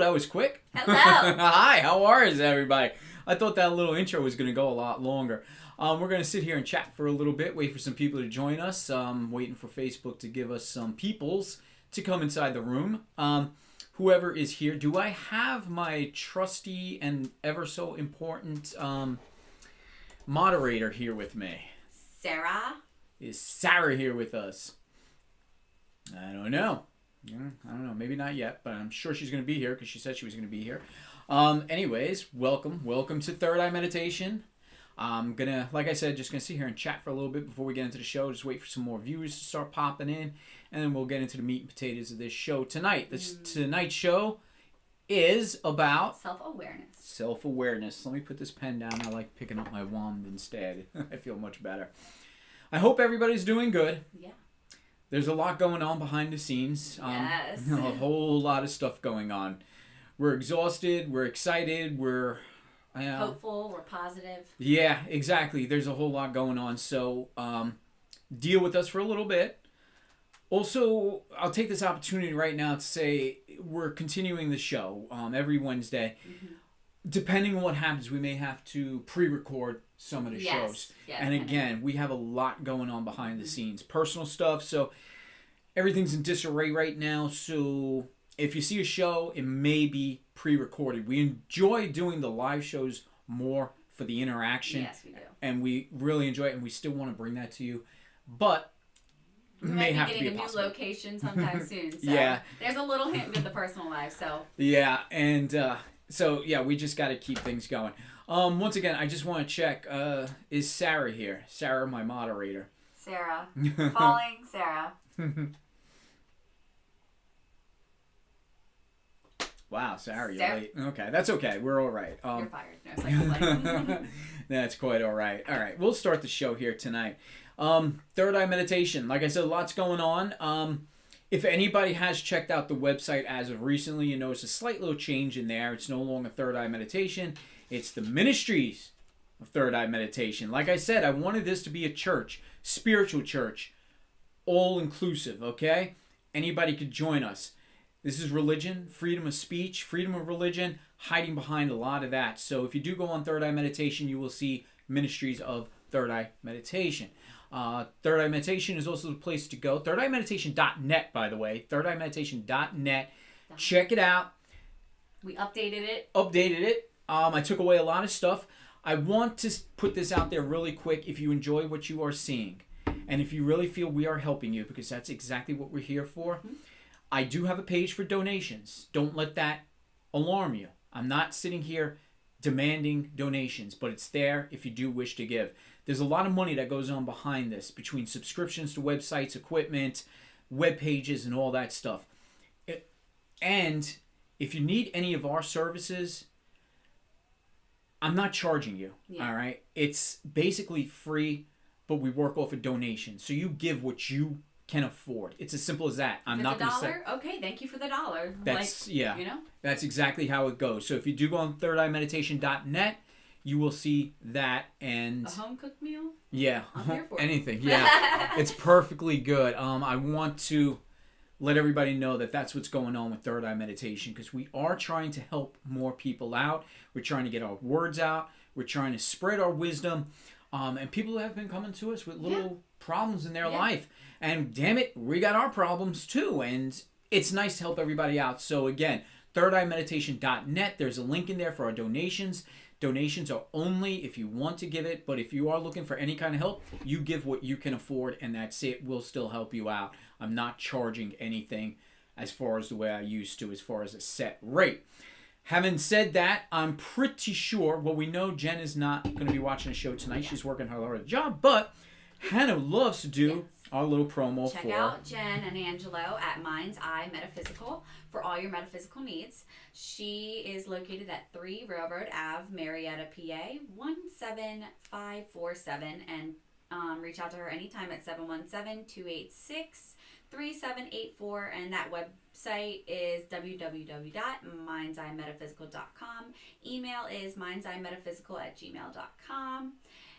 that was quick. Hello. Hi, how are you, everybody? I thought that little intro was going to go a lot longer. We're going to sit here and chat for a little bit, wait for some people to join us. Waiting for Facebook to give us some peoples to come inside the room. Whoever is here, do I have my trusty and ever so important moderator here with me? Sarah? Is Sarah here with us? I don't know. Maybe not yet, but I'm sure she's going to be here because she said she was going to be here. Anyways, welcome to Third Eye Meditation. I'm gonna, like I said, just gonna sit here and chat for a little bit before we get into the show. Just wait for some more viewers to start popping in, and then we'll get into the meat and potatoes of this show tonight. Tonight's show is about self-awareness. Self-awareness. Let me put this pen down. I like picking up my wand instead. I feel much better. I hope everybody's doing good. Yeah. There's a lot going on behind the scenes. Yes. A whole lot of stuff going on. We're exhausted. We're excited. We're hopeful. We're positive. Yeah, exactly. There's a whole lot going on. So deal with us for a little bit. Also, I'll take this opportunity right now to say we're continuing the show every Wednesday. Mm-hmm. Depending on what happens, we may have to pre-record some of the shows. Yes, and again, we have a lot going on behind the scenes. Personal stuff, so everything's in disarray right now. So if you see a show, it may be pre-recorded. We enjoy doing the live shows more for the interaction. Yes, we do. And we really enjoy it, and we still want to bring that to you. But may have to be a new location sometime soon. So yeah. There's a little hint with the personal life, so. Yeah, and so, yeah, we just got to keep things going. Once again, I just want to check, is Sarah here? Sarah, my moderator. Sarah. Calling Sarah. Wow, Sarah, you're late. Okay, that's okay. We're all right. You're fired. No, it's like that's quite all right. All right, we'll start the show here tonight. Third Eye Meditation. Like I said, lots going on. If anybody has checked out the website as of recently, you notice a slight little change in there. It's no longer Third Eye Meditation. It's the Ministries of Third Eye Meditation. Like I said, I wanted this to be a church, spiritual church, all-inclusive, okay? Anybody could join us. This is religion, freedom of speech, freedom of religion, hiding behind a lot of that. So if you do go on Third Eye Meditation, you will see Ministries of Third Eye Meditation. Third Eye Meditation is also the place to go. ThirdEyeMeditation.net, by the way. ThirdEyeMeditation.net. Check it out. We updated it. I took away a lot of stuff. I want to put this out there really quick. If you enjoy what you are seeing, and if you really feel we are helping you, because that's exactly what we're here for, I do have a page for donations. Don't let that alarm you. I'm not sitting here demanding donations, but it's there if you do wish to give. There's a lot of money that goes on behind this, between subscriptions to websites, equipment, web pages, and all that stuff. And if you need any of our services, I'm not charging you, all right? It's basically free, but we work off a donation. So you give what you can afford. It's as simple as that. I'm not going to say. Okay, thank you for the $1. That's, that's exactly how it goes. So if you do go on ThirdEyeMeditation.net, you will see that. And a home cooked meal? Yeah. I'm here for anything. Yeah. It's perfectly good. I want to let everybody know that that's what's going on with Third Eye Meditation, because we are trying to help more people out. We're trying to get our words out. We're trying to spread our wisdom. And people have been coming to us with little problems in their life. And damn it, we got our problems too. And it's nice to help everybody out. So again, ThirdEyeMeditation.net. There's a link in there for our donations. Donations are only if you want to give it, but if you are looking for any kind of help, you give what you can afford, and that's it. We'll still help you out. I'm not charging anything as far as the way I used to, as far as a set rate. Having said that, I'm pretty sure, well, we know Jen is not going to be watching the show tonight. She's working her hard job, but Hannah loves to do our little promo. Check out Jen and Angelo at Mind's Eye Metaphysical for all your metaphysical needs. She is located at 3 Railroad Ave, Marietta, PA, 17547, and reach out to her anytime at 717-286-3784, and that website is www.mindseyemetaphysical.com. Email is mindseyemetaphysical@gmail.com.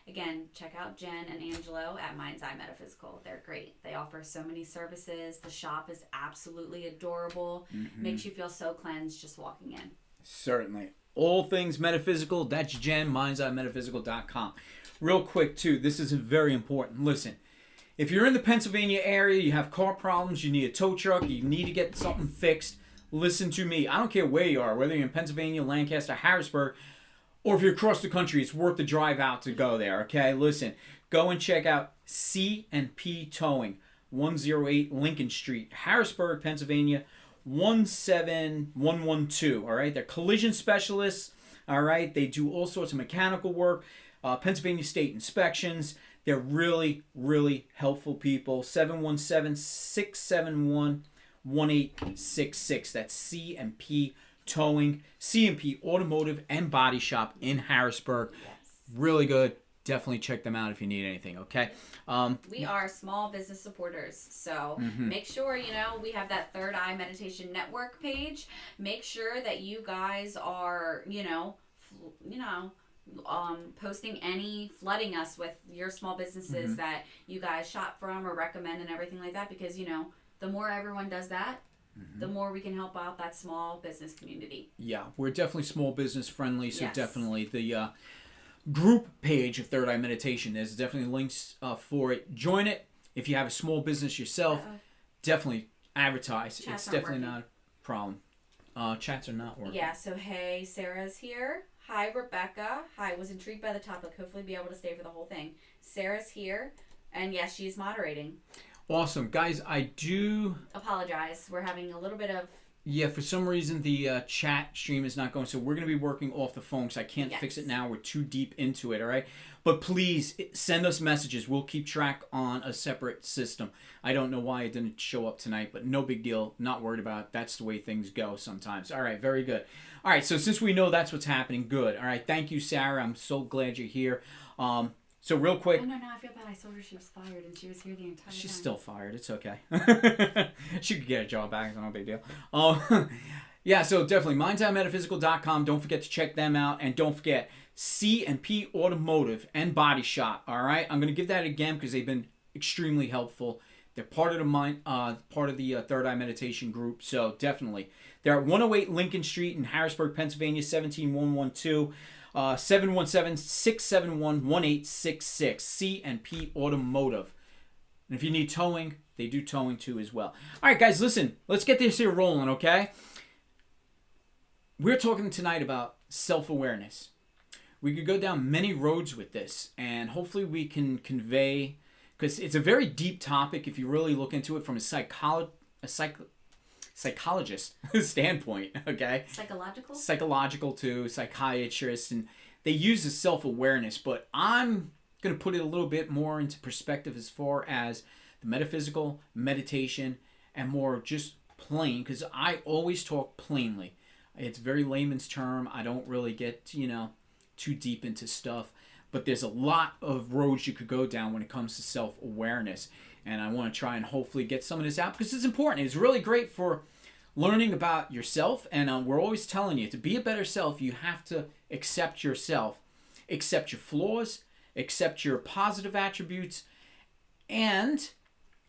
Again, check out Jen and Angelo at Mind's Eye Metaphysical. They're great. They offer so many services. The shop is absolutely adorable. Makes you feel so cleansed just walking in. Certainly. All things metaphysical, that's Jen, mindseyemetaphysical.com. Real quick, too, this is very important. Listen, if you're in the Pennsylvania area, you have car problems, you need a tow truck, you need to get something fixed, listen to me. I don't care where you are, whether you're in Pennsylvania, Lancaster, Harrisburg, or if you're across the country, it's worth the drive out to go there, okay? Listen, go and check out C&P Towing, 108 Lincoln Street, Harrisburg, Pennsylvania, 17112, all right? They're collision specialists, all right? They do all sorts of mechanical work, Pennsylvania State inspections. They're really, really helpful people. 717-671-1866. That's C&P Towing, C&P Automotive and Body Shop in Harrisburg. Yes. Really good. Definitely check them out if you need anything, okay? We are small business supporters, so make sure, we have that Third Eye Meditation Network page. Make sure that you guys are, posting flooding us with your small businesses that you guys shop from or recommend and everything like that, because, the more everyone does that, the more we can help out that small business community. Yeah, we're definitely small business friendly, so Yes. definitely the group page of Third Eye Meditation, there's definitely links for it. Join it. If you have a small business yourself, definitely advertise. Chats It's aren't definitely working. not a problem. Chats are not working. Yeah, so hey, Sarah's here. Hi, Rebecca. Hi, was intrigued by the topic. Hopefully be able to stay for the whole thing. Sarah's here, and yes, she's moderating. Awesome. Guys, I do... Apologize. We're having a little bit of... Yeah, for some reason the chat stream is not going, so we're going to be working off the phone, so I can't Yes. fix it now. We're too deep into it, all right? But please, send us messages. We'll keep track on a separate system. I don't know why it didn't show up tonight, but no big deal. Not worried about it. That's the way things go sometimes. All right, very good. All right, so since we know that's what's happening, good. All right, thank you, Sarah. I'm so glad you're here. So real quick... Oh, no, I feel bad. I told her she was fired, and she was here the entire time. She's still fired. It's okay. She could get a job back. It's no big deal. Yeah, so definitely mindseyemetaphysical.com. Don't forget to check them out. And don't forget C&P Automotive and Body Shop. All right? I'm going to give that again because they've been extremely helpful. They're part of the Third Eye Meditation group. So definitely. They're at 108 Lincoln Street in Harrisburg, Pennsylvania, 17112. 717-671-1866. C&P Automotive. And if you need towing, they do towing too as well. All right, guys, listen. Let's get this here rolling, okay? We're talking tonight about self-awareness. We could go down many roads with this, and hopefully we can convey, because it's a very deep topic if you really look into it from a psychologist standpoint, okay? Psychological too, psychiatrists, and they use the self-awareness, but I'm going to put it a little bit more into perspective as far as the metaphysical, meditation, and more just plain, because I always talk plainly. It's very layman's term. I don't really get, too deep into stuff, but there's a lot of roads you could go down when it comes to self-awareness, and I want to try and hopefully get some of this out because it's important. It's really great for learning about yourself, and we're always telling you to be a better self, you have to accept yourself, accept your flaws, accept your positive attributes, and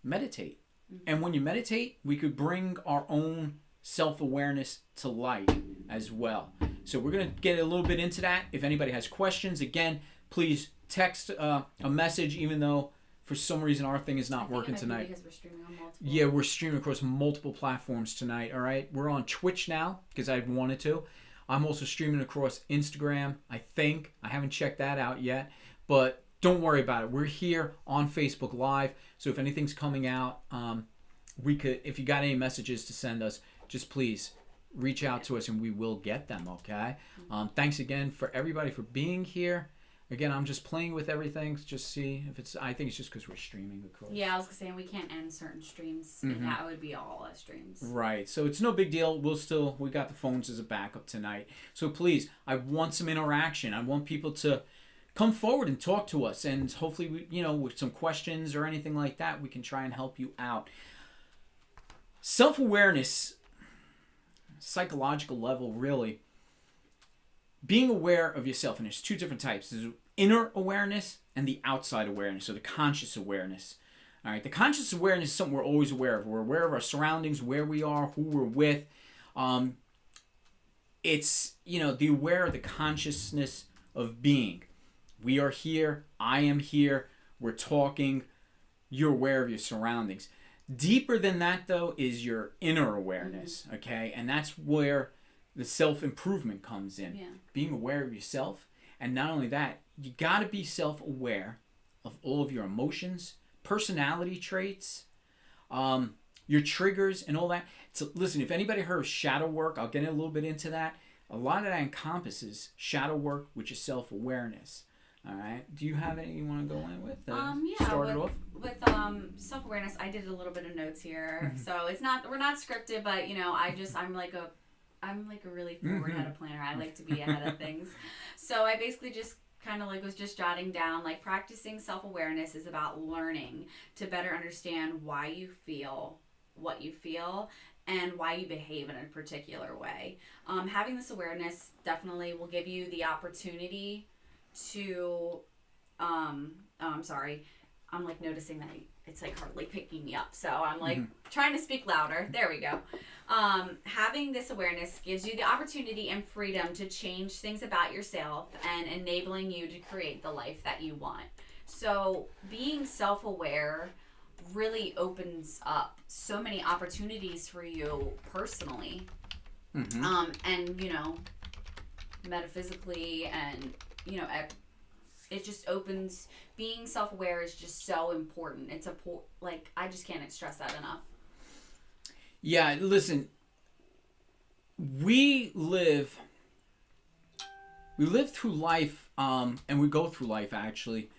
meditate. And when you meditate, we could bring our own self-awareness to light as well. So we're going to get a little bit into that. If anybody has questions, again, please text a message, even though for some reason our thing is not working tonight. Because we're streaming on multiple. Yeah, we're streaming across multiple platforms tonight, all right? We're on Twitch now because I wanted to. I'm also streaming across Instagram, I think. I haven't checked that out yet, but don't worry about it. We're here on Facebook Live, so if anything's coming out, if you got any messages to send us, just please reach out to us and we will get them, okay? Thanks again for everybody for being here. Again, I'm just playing with everything. Just see if it's... I think it's just because we're streaming, of course. Yeah, I was saying we can't end certain streams. Mm-hmm. That would be all our streams. Right. So it's no big deal. We got the phones as a backup tonight. So please, I want some interaction. I want people to come forward and talk to us. And hopefully, with some questions or anything like that, we can try and help you out. Self-awareness, psychological level, really. Being aware of yourself, and there's two different types. There's inner awareness and the outside awareness, or the conscious awareness. All right, the conscious awareness is something we're always aware of. We're aware of our surroundings, where we are, who we're with. It's, the aware of the consciousness of being. We are here. I am here. We're talking. You're aware of your surroundings. Deeper than that, though, is your inner awareness, okay? And that's where the self-improvement comes in. Yeah. Being aware of yourself. And not only that, you got to be self-aware of all of your emotions, personality traits, your triggers, and all that. So listen, if anybody heard of shadow work, I'll get a little bit into that. A lot of that encompasses shadow work, which is self-awareness. All right. Do you have any you want to go in with? With self-awareness, I did a little bit of notes here. So we're not scripted, but I'm like a really forward-headed planner. I like to be ahead of things. So I basically just kind of was just jotting down, practicing self-awareness is about learning to better understand why you feel what you feel and why you behave in a particular way. Having this awareness definitely will give you the opportunity to I'm sorry, I'm noticing that it's hardly picking me up, so I'm trying to speak louder. There we go. Having this awareness gives you the opportunity and freedom to change things about yourself and enabling you to create the life that you want. So being self-aware really opens up so many opportunities for you personally, and metaphysically, and it just opens. Being self-aware is just so important. It's I just can't stress that enough. Yeah, listen, we live through life, and we go through life actually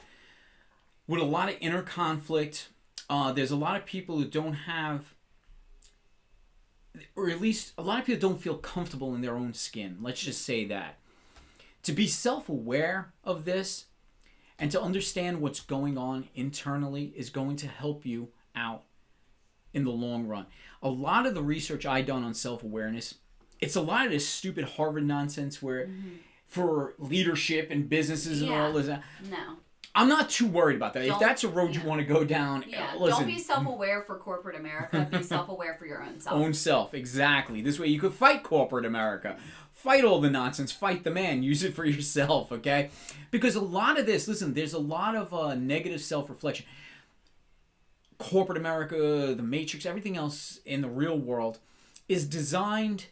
with a lot of inner conflict. There's a lot of people who don't have, or at least a lot of people don't feel comfortable in their own skin. Let's just say that. To be self-aware of this and to understand what's going on internally is going to help you out in the long run. A lot of the research I done on self-awareness, it's a lot of this stupid Harvard nonsense where for leadership and businesses and all this. No. I'm not too worried about that. If that's a road you want to go down, listen. Don't be self-aware for corporate America. Be self-aware for your own self. Own self, exactly. This way you could fight corporate America. Fight all the nonsense. Fight the man. Use it for yourself, okay? Because a lot of this, listen, there's a lot of negative self-reflection. Corporate America, the Matrix, everything else in the real world is designed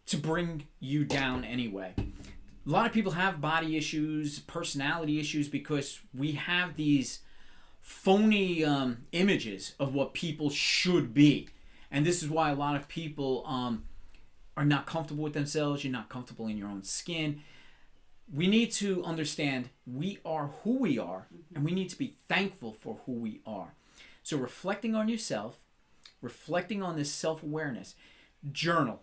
to bring you down anyway. A lot of people have body issues, personality issues, because we have these phony images of what people should be. And this is why a lot of people are not comfortable with themselves. You're not comfortable in your own skin. We need to understand we are who we are, and we need to be thankful for who we are. So reflecting on yourself, reflecting on this self-awareness, journal.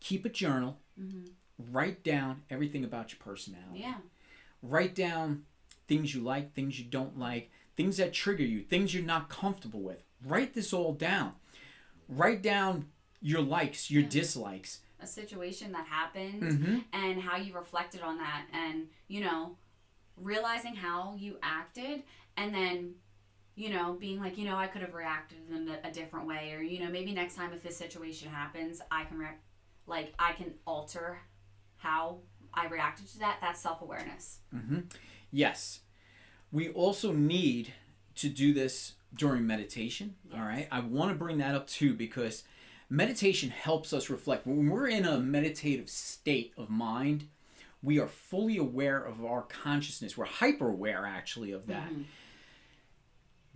Keep a journal. Write down everything about your personality. Yeah. Write down things you like, things you don't like, things that trigger you, things you're not comfortable with. Write this all down. Write down your likes, your dislikes. A situation that happened and how you reflected on that, and, realizing how you acted, and then, being I could have reacted in a different way, or, maybe next time if this situation happens, I can I can alter how I reacted to that. That's self-awareness. Yes. We also need to do this during meditation. Yes. All right. I want to bring that up too, because meditation helps us reflect. When we're in a meditative state of mind, we are fully aware of our consciousness. We're hyper aware actually of that.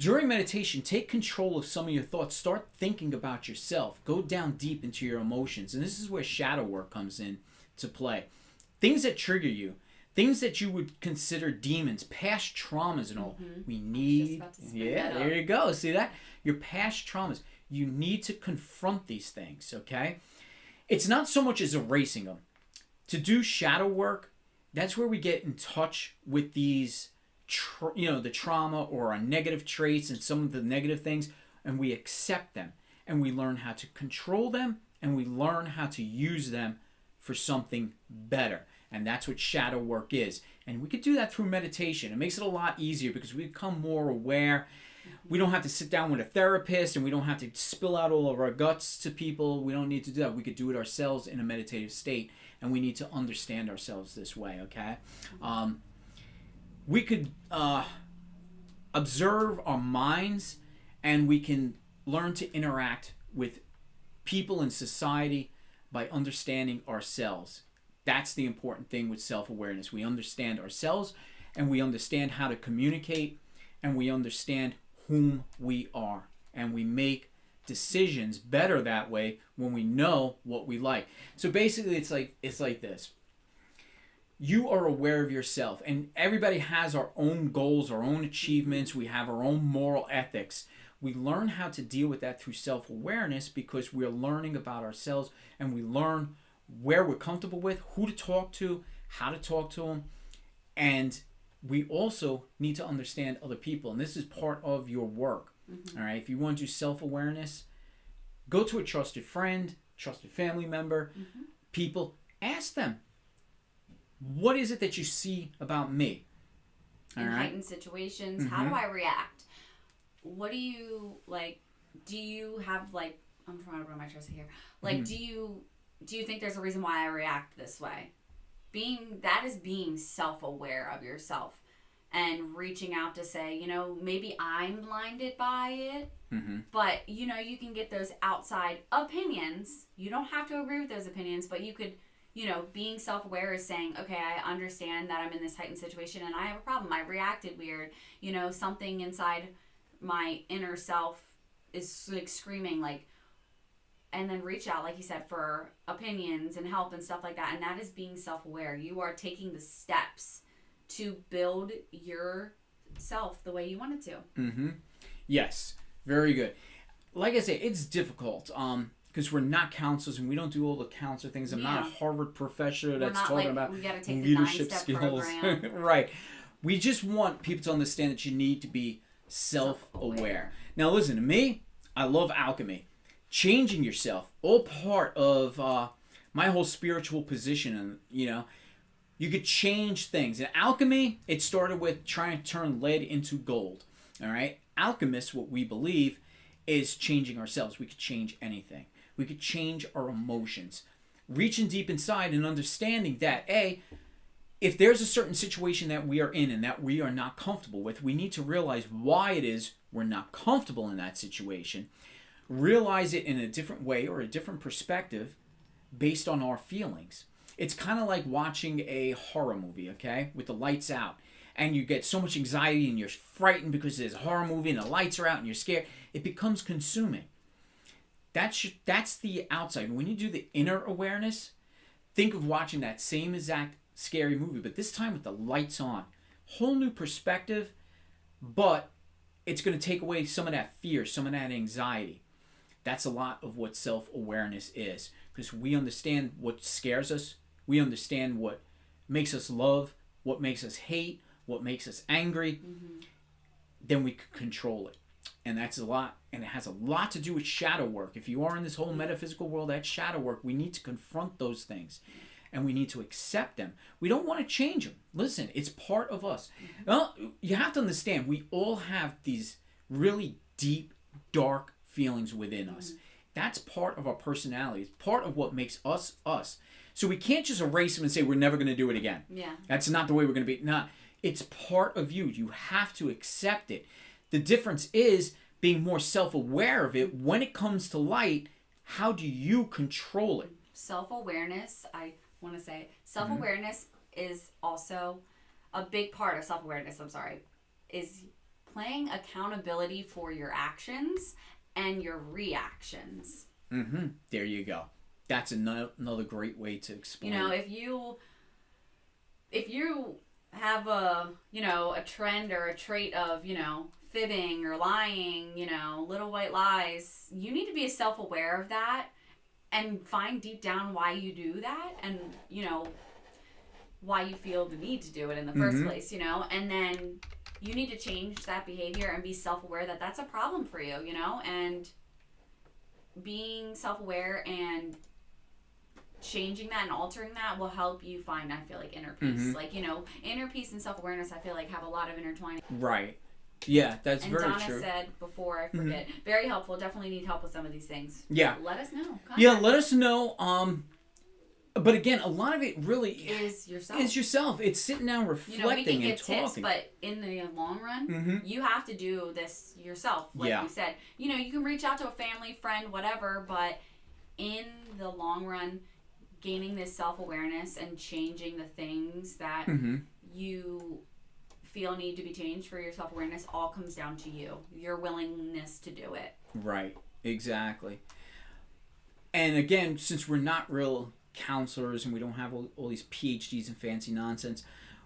During meditation, take control of some of your thoughts. Start thinking about yourself. Go down deep into your emotions. And this is where shadow work comes in to play. Things that trigger you, things that you would consider demons, past traumas and all. We need, there you go. See that? Your past traumas. You need to confront these things, okay? It's not so much as erasing them. To do shadow work, that's where we get in touch with these the trauma or our negative traits and some of the negative things, and we accept them, and we learn how to control them, and we learn how to use them for something better. And that's what shadow work is. And we could do that through meditation. It makes it a lot easier because we become more aware. We don't have to sit down with a therapist, and we don't have to spill out all of our guts to people. We don't need to do that. We could do it ourselves in a meditative state, and we need to understand ourselves this way, okay? We could observe our minds, and we can learn to interact with people in society by understanding ourselves. That's the important thing with self-awareness. We understand ourselves, and we understand how to communicate, and we understand whom we are, and we make decisions better that way when we know what we like. So basically it's like this. You are aware of yourself, and everybody has our own goals, our own achievements. We have our own moral ethics. We learn how to deal with that through self-awareness because we're learning about ourselves, and we learn where we're comfortable with, who to talk to, how to talk to them. And we also need to understand other people, and this is part of your work. All right, if you want to do self-awareness, go to a trusted friend, trusted family member, people, ask them, what is it that you see about me? In heightened situations, how do I react? What do you, like, do you have, like, I'm trying to put my chest here. Like, do you think there's a reason why I react this way? That is being self-aware of yourself and reaching out to say, you know, maybe I'm blinded by it, but, you know, you can get those outside opinions. You don't have to agree with those opinions, but you could, you know, being self-aware is saying, okay, I understand that I'm in this heightened situation and I have a problem. I reacted weird. You know, something inside my inner self is like screaming, like, and then reach out, like you said, for opinions and help and stuff like that. And that is being self-aware. You are taking the steps to build yourself the way you want it to. Yes, very good. Like I say, it's difficult because we're not counselors and we don't do all the counselor things. I'm not a Harvard professor that's talking about we gotta take leadership the 9-step skills. program. Right. We just want people to understand that you need to be self-aware. Now listen, to me, I love alchemy. Changing yourself, all part of my whole spiritual position. And, you know, you could change things. In alchemy, it started with trying to turn lead into gold. All right? Alchemists, what we believe, is changing ourselves. We could change anything. We could change our emotions. Reaching deep inside and understanding that, if there's a certain situation that we are in and that we are not comfortable with, we need to realize why it is we're not comfortable in that situation. Realize it in a different way or a different perspective based on our feelings. It's kind of like watching a horror movie, okay, with the lights out. And you get so much anxiety and you're frightened because there's a horror movie and the lights are out and you're scared. It becomes consuming. That's the outside. When you do the inner awareness, think of watching that same exact scary movie, but this time with the lights on. Whole new perspective, but it's going to take away some of that fear, some of that anxiety. That's a lot of what self-awareness is, because we understand what scares us. We understand what makes us love, what makes us hate, what makes us angry. Then we can control it. And that's a lot. And it has a lot to do with shadow work. If you are in this whole metaphysical world, that's shadow work. We need to confront those things. And we need to accept them. We don't want to change them. Listen, it's part of us. Well, you have to understand, we all have these really deep, dark feelings within us. That's part of our personality. It's part of what makes us us. So we can't just erase them and say we're never going to do it again. That's not the way we're going to be. No, it's part of you. You have to accept it. The difference is being more self-aware of it. When it comes to light, how do you control it? Self-awareness, I want to say, self-awareness is also a big part of self-awareness, is playing accountability for your actions and your reactions. There you go. That's another great way to explain. You know, if you have a trend or a trait of, fibbing or lying, little white lies, you need to be self-aware of that and find deep down why you do that and, why you feel the need to do it in the first place, and then you need to change that behavior and be self-aware that that's a problem for you, and being self-aware and changing that and altering that will help you find, I feel like, inner peace. Mm-hmm. Like, inner peace and self-awareness, I feel like, have a lot of intertwining. Right. Yeah, that's and very Donna true. said before, I forget, very helpful. Definitely need help with some of these things. Yeah. Let us know. Contact Yeah, let us know. But again, a lot of it really is yourself. It's sitting down, reflecting, we can and give talking. tips, but in the long run, Mm-hmm. you have to do this yourself. Like Yeah. you said, you can reach out to a family, friend, whatever, but in the long run, gaining this self-awareness and changing the things that Mm-hmm. you feel need to be changed for your self-awareness all comes down to you, your willingness to do it. Right, exactly. And again, since we're not real counselors and we don't have all these PhDs and fancy nonsense,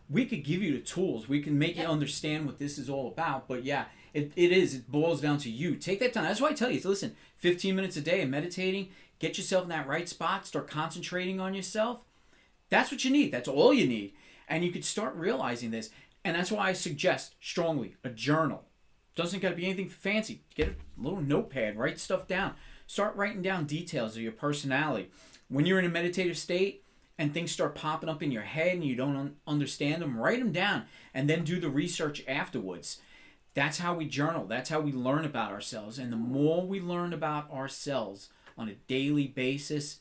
we could give you the tools. We can make you understand what this is all about. But yeah, it boils down to you. Take that time. That's why I tell you, listen, 15 minutes a day of meditating, get yourself in that right spot, start concentrating on yourself. That's what you need. That's all you need. And you could start realizing this. And that's why I suggest strongly a journal. Doesn't got to be anything fancy. Get a little notepad, write stuff down. Start writing down details of your personality. When you're in a meditative state and things start popping up in your head and you don't understand them, write them down and then do the research afterwards. That's how we journal. That's how we learn about ourselves. And the more we learn about ourselves on a daily basis,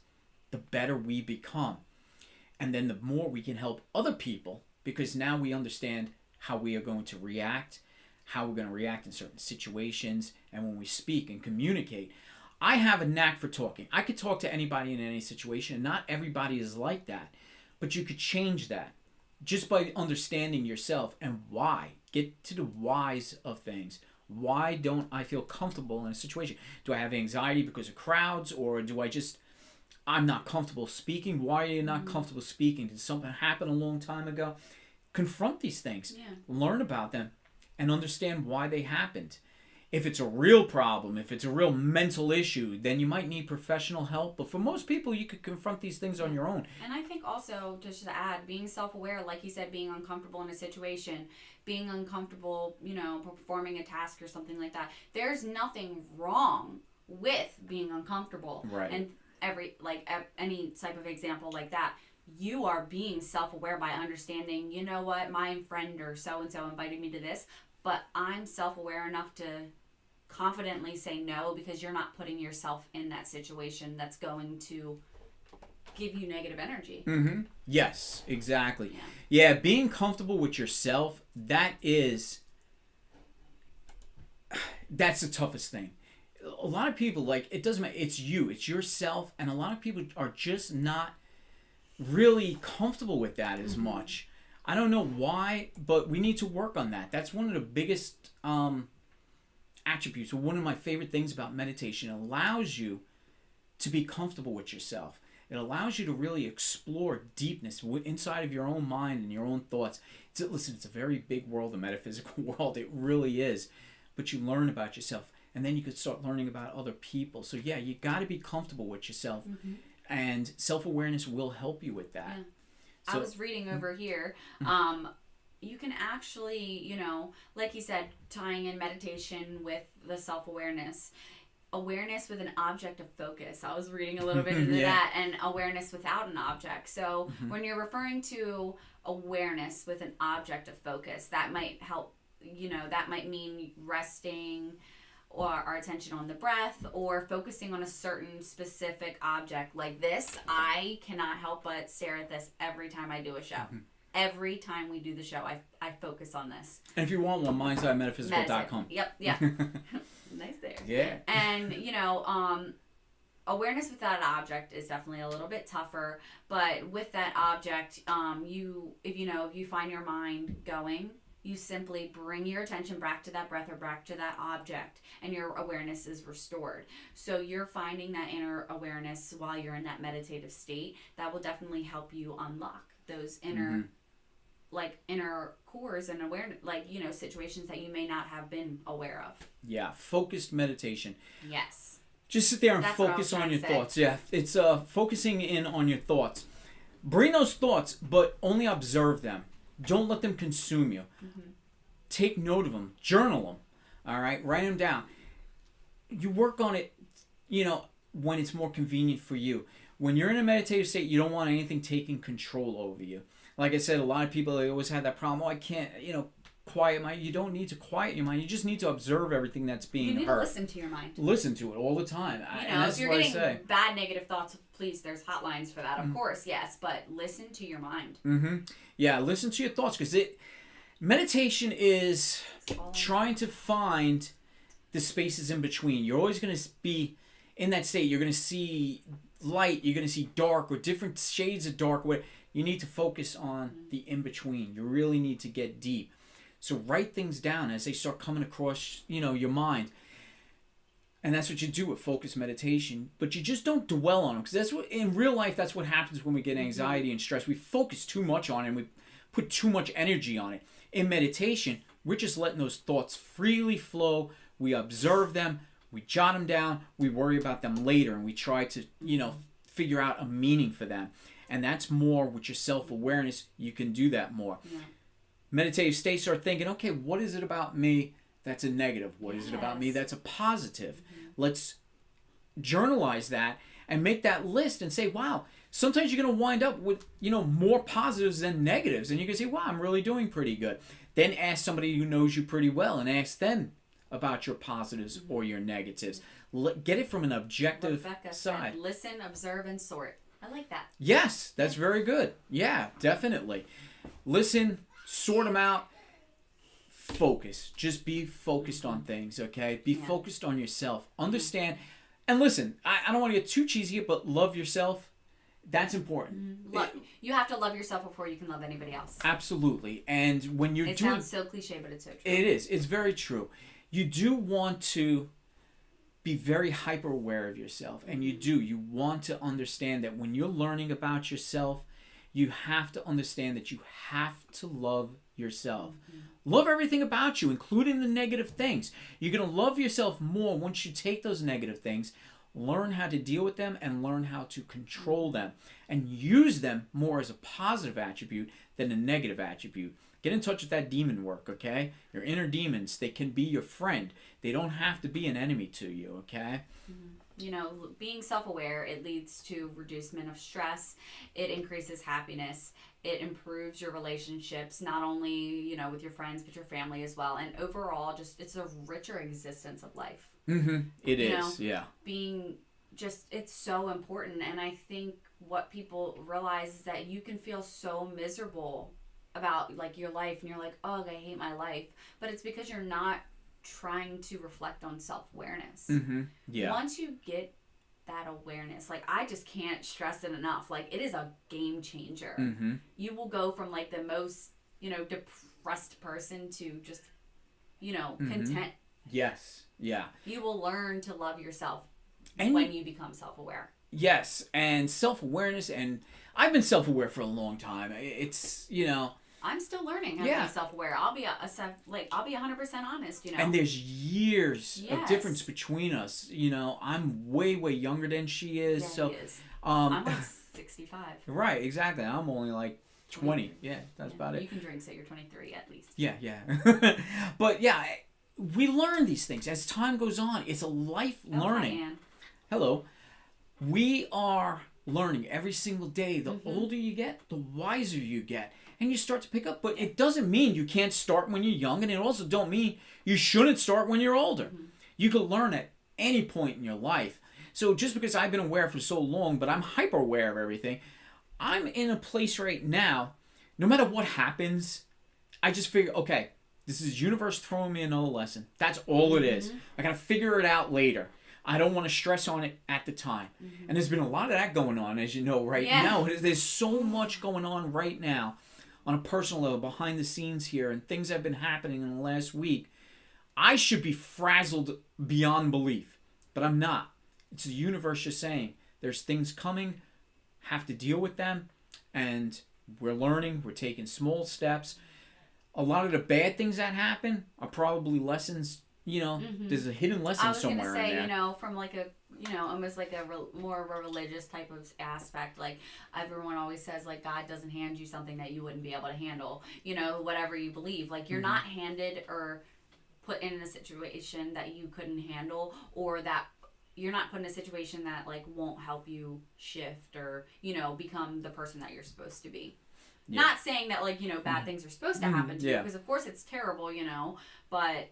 the better we become. And then the more we can help other people, because now we understand how we are going to react, how we're going to react in certain situations, and when we speak and communicate. I have a knack for talking. I could talk to anybody in any situation, and not everybody is like that. But you could change that just by understanding yourself and why. Get to the whys of things. Why don't I feel comfortable in a situation? Do I have anxiety because of crowds, or do I'm not comfortable speaking? Why are you not comfortable speaking? Did something happen a long time ago? Confront these things. Yeah. Learn about them and understand why they happened. If it's a real problem, if it's a real mental issue, then you might need professional help. But for most people, you could confront these things on your own. And I think also, just to add, being self-aware, like you said, being uncomfortable in a situation, being uncomfortable, performing a task or something like that. There's nothing wrong with being uncomfortable. Right. And any type of example like that, you are being self-aware by understanding, you know what, my friend or so-and-so invited me to this, but I'm self-aware enough to confidently say no, because you're not putting yourself in that situation that's going to give you negative energy. Mm-hmm. Yes, exactly. Yeah, being comfortable with yourself, that's the toughest thing. A lot of people, it doesn't matter, it's you, it's yourself, and a lot of people are just not really comfortable with that as much. I don't know why, but we need to work on that. That's one of the biggest attributes, or one of my favorite things about meditation. It allows you to be comfortable with yourself. It allows you to really explore deepness inside of your own mind and your own thoughts. It's a very big world, the metaphysical world. It really is. But you learn about yourself, and then you could start learning about other people. So yeah, you got to be comfortable with yourself, and self-awareness will help you with that. Yeah. So, I was reading over here. You can actually, like you said, tying in meditation with the self-awareness. Awareness with an object of focus. I was reading a little bit into that, and awareness without an object. So when you're referring to awareness with an object of focus, that might help, that might mean resting or our attention on the breath, or focusing on a certain specific object. Like this, I cannot help but stare at this every time I do a show. Every time we do the show, I focus on this. And if you want one, mindsidemetaphysical.com. Yep, yeah. Nice there. Yeah. And, awareness without an object is definitely a little bit tougher, but with that object, if you find your mind going, you simply bring your attention back to that breath or back to that object, and your awareness is restored. So you're finding that inner awareness while you're in that meditative state. That will definitely help you unlock those inner inner cores and awareness, situations that you may not have been aware of. Yeah, focused meditation. Yes. Just sit there and That's focus on your thoughts. Yeah, it's focusing in on your thoughts. Bring those thoughts, but only observe them. Don't let them consume you. Take note of them. Journal them. All right? Write them down. You work on it, when it's more convenient for you. When you're in a meditative state, you don't want anything taking control over you. Like I said, a lot of people, they always have that problem. Oh, I can't, quiet my. You don't need to quiet your mind. You just need to observe everything that's being heard. You need to listen to your mind. Listen to it all the time. And that's if you're what getting I say. bad negative thoughts, please, there's hotlines for that, of course, yes. But listen to your mind. Yeah, listen to your thoughts, because meditation is trying to find the spaces in between. You're always going to be in that state. You're going to see light. You're going to see dark or different shades of dark. Where you need to focus on the in between. You really need to get deep. So write things down as they start coming across, your mind. And that's what you do with focused meditation. But you just don't dwell on them, because that's what in real life. That's what happens when we get anxiety and stress. We focus too much on it, and we put too much energy on it. In meditation, we're just letting those thoughts freely flow. We observe them. We jot them down. We worry about them later, and we try to, figure out a meaning for them. And that's more with your self-awareness. You can do that more. Yeah. Meditative states are thinking, okay, what is it about me that's a negative? What is it about me that's a positive? Let's journalize that and make that list and say, wow, sometimes you're going to wind up with, more positives than negatives. And you can say, wow, I'm really doing pretty good. Then ask somebody who knows you pretty well and ask them about your positives or your negatives. Get it from an objective side. Said, listen, observe, and sort. I like that. Yes, that's very good. Yeah, definitely. Listen, sort them out. Focus. Just be focused on things, okay? Be focused on yourself. Understand. And listen, I don't want to get too cheesy here, but love yourself. That's important. You have to love yourself before you can love anybody else. Absolutely. And when you're It sounds so cliche, but it's so true. It is. It's very true. You do want to be very hyper aware of yourself. And you want to understand that when you're learning about yourself, you have to understand that you have to love yourself. Love everything about you, including the negative things. You're going to love yourself more once you take those negative things, learn how to deal with them, and learn how to control them, and use them more as a positive attribute than a negative attribute. Get in touch with that demon work, okay? Your inner demons, they can be your friend. They don't have to be an enemy to you, okay? Being self-aware, it leads to reducement of stress. It increases happiness. It improves your relationships, not only, with your friends, but your family as well. And overall, it's a richer existence of life. It is, yeah. Being it's so important. And I think what people realize is that you can feel so miserable about your life, and you're like, oh, I hate my life. But it's because you're not trying to reflect on self-awareness. Yeah. Once you get that awareness, I just can't stress it enough. It is a game changer. You will go from the most, depressed person to just, content. Yes. Yeah. You will learn to love yourself when you become self-aware. Yes. And self-awareness, and I've been self-aware for a long time. It's, I'm still learning how to be self-aware. I'll be 100% honest, And there's years of difference between us. I'm way, way younger than she is. Yeah, so he is. I'm 65. Right, exactly. I'm only 20. Yeah, that's about it. You can drink, so you're 23 at least. Yeah. But yeah, we learn these things as time goes on. It's a life learning. Hi, Hello. We are learning every single day. The older you get, the wiser you get. And you start to pick up. But it doesn't mean you can't start when you're young. And it also don't mean you shouldn't start when you're older. You can learn at any point in your life. So just because I've been aware for so long, but I'm hyper aware of everything, I'm in a place right now, no matter what happens, I just figure, okay, this is universe throwing me another lesson. That's all it is. I got to figure it out later. I don't want to stress on it at the time. And there's been a lot of that going on, as you know, right now. There's so much going on right now on a personal level, behind the scenes here, and things have been happening in the last week. I should be frazzled beyond belief, but I'm not. It's the universe just saying, there's things coming, have to deal with them, and we're learning, we're taking small steps. A lot of the bad things that happen are probably lessons. There's a hidden lesson somewhere in there. I was going to say, from almost more of a religious type of aspect. Everyone always says, God doesn't hand you something that you wouldn't be able to handle. Whatever you believe. You're not handed or put in a situation that you couldn't handle, or that you're not put in a situation that like won't help you shift or, become the person that you're supposed to be. Yeah. Not saying that like, bad things are supposed to happen to you, because of course it's terrible, but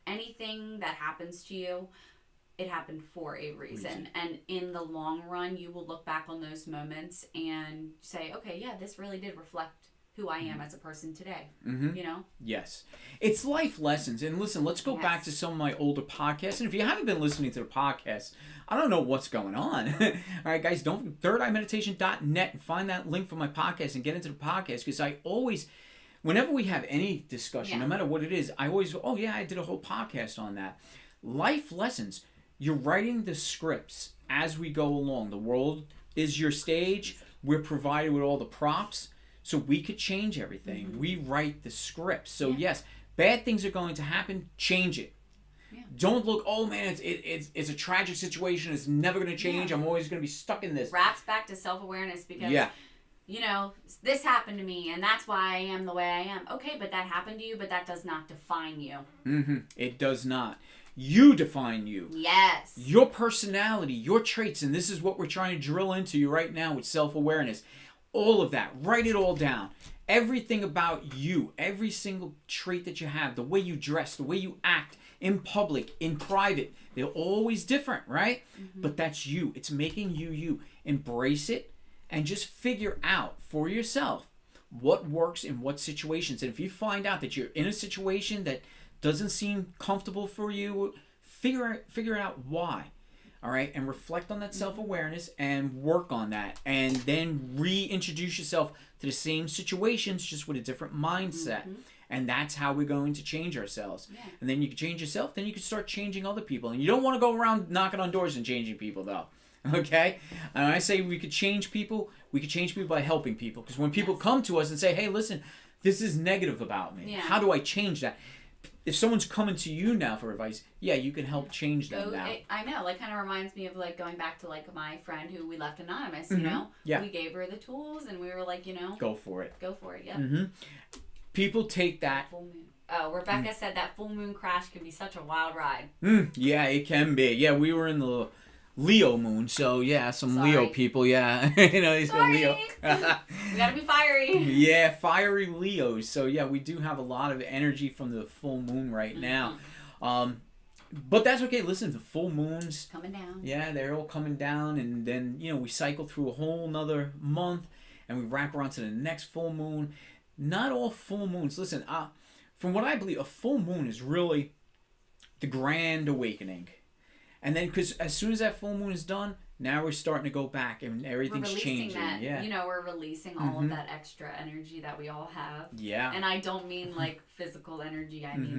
anything that happens to you, it happened for a reason. And in the long run, you will look back on those moments and say, okay, yeah, this really did reflect who I am as a person today. Yes. It's life lessons. And listen, let's go back to some of my older podcasts. And if you haven't been listening to the podcast, I don't know what's going on. All right, guys, don't thirdeyemeditation.net and find that link for my podcast and get into the podcast, because I always, whenever we have any discussion, no matter what it is, I always, I did a whole podcast on that. Life lessons. You're writing the scripts as we go along. The world is your stage. We're provided with all the props, so we could change everything. We write the script. So yes, bad things are going to happen. Change it. Yeah. Don't look, oh man, it's a tragic situation. It's never going to change. I'm always going to be stuck in this. Wraps back to self-awareness, because this happened to me and that's why I am the way I am. Okay, but that happened to you, but that does not define you. It does not. You define you. Yes. Your personality, your traits, and this is what we're trying to drill into you right now with self-awareness. All of that. Write it all down. Everything about you, every single trait that you have, the way you dress, the way you act in public, in private, they're always different, right? But that's you. It's making you you. Embrace it and just figure out for yourself what works in what situations. And if you find out that you're in a situation that doesn't seem comfortable for you, figure out why. All right, and reflect on that self-awareness and work on that, and then reintroduce yourself to the same situations, just with a different mindset. And that's how we're going to change ourselves. And then you can change yourself, then you can start changing other people. And you don't want to go around knocking on doors and changing people, though. Okay? And I say we could change people by helping people. Because when people come to us and say, hey, listen, this is negative about me. How do I change that? If someone's coming to you now for advice, you can help change them now. I know, like, kind of reminds me of, like, going back to, like, my friend who we left anonymous, Yeah. We gave her the tools, and we were like, Go for it. Go for it, yeah. People take that. Full moon. Oh, Rebecca said that full moon crash can be such a wild ride. Yeah, it can be. Yeah, we were in the Leo moon, so some Leo people, he's a Leo. We gotta be fiery. Yeah, fiery Leos. So we do have a lot of energy from the full moon right now. But that's okay. Listen, the full moons coming down. Yeah, they're all coming down, and then we cycle through a whole nother month, and we wrap around to the next full moon. Not all full moons. Listen, from what I believe, a full moon is really the grand awakening. And then, because as soon as that full moon is done, now we're starting to go back and everything's changing. We're releasing all of that extra energy that we all have. Yeah. And I don't mean like physical energy. I mean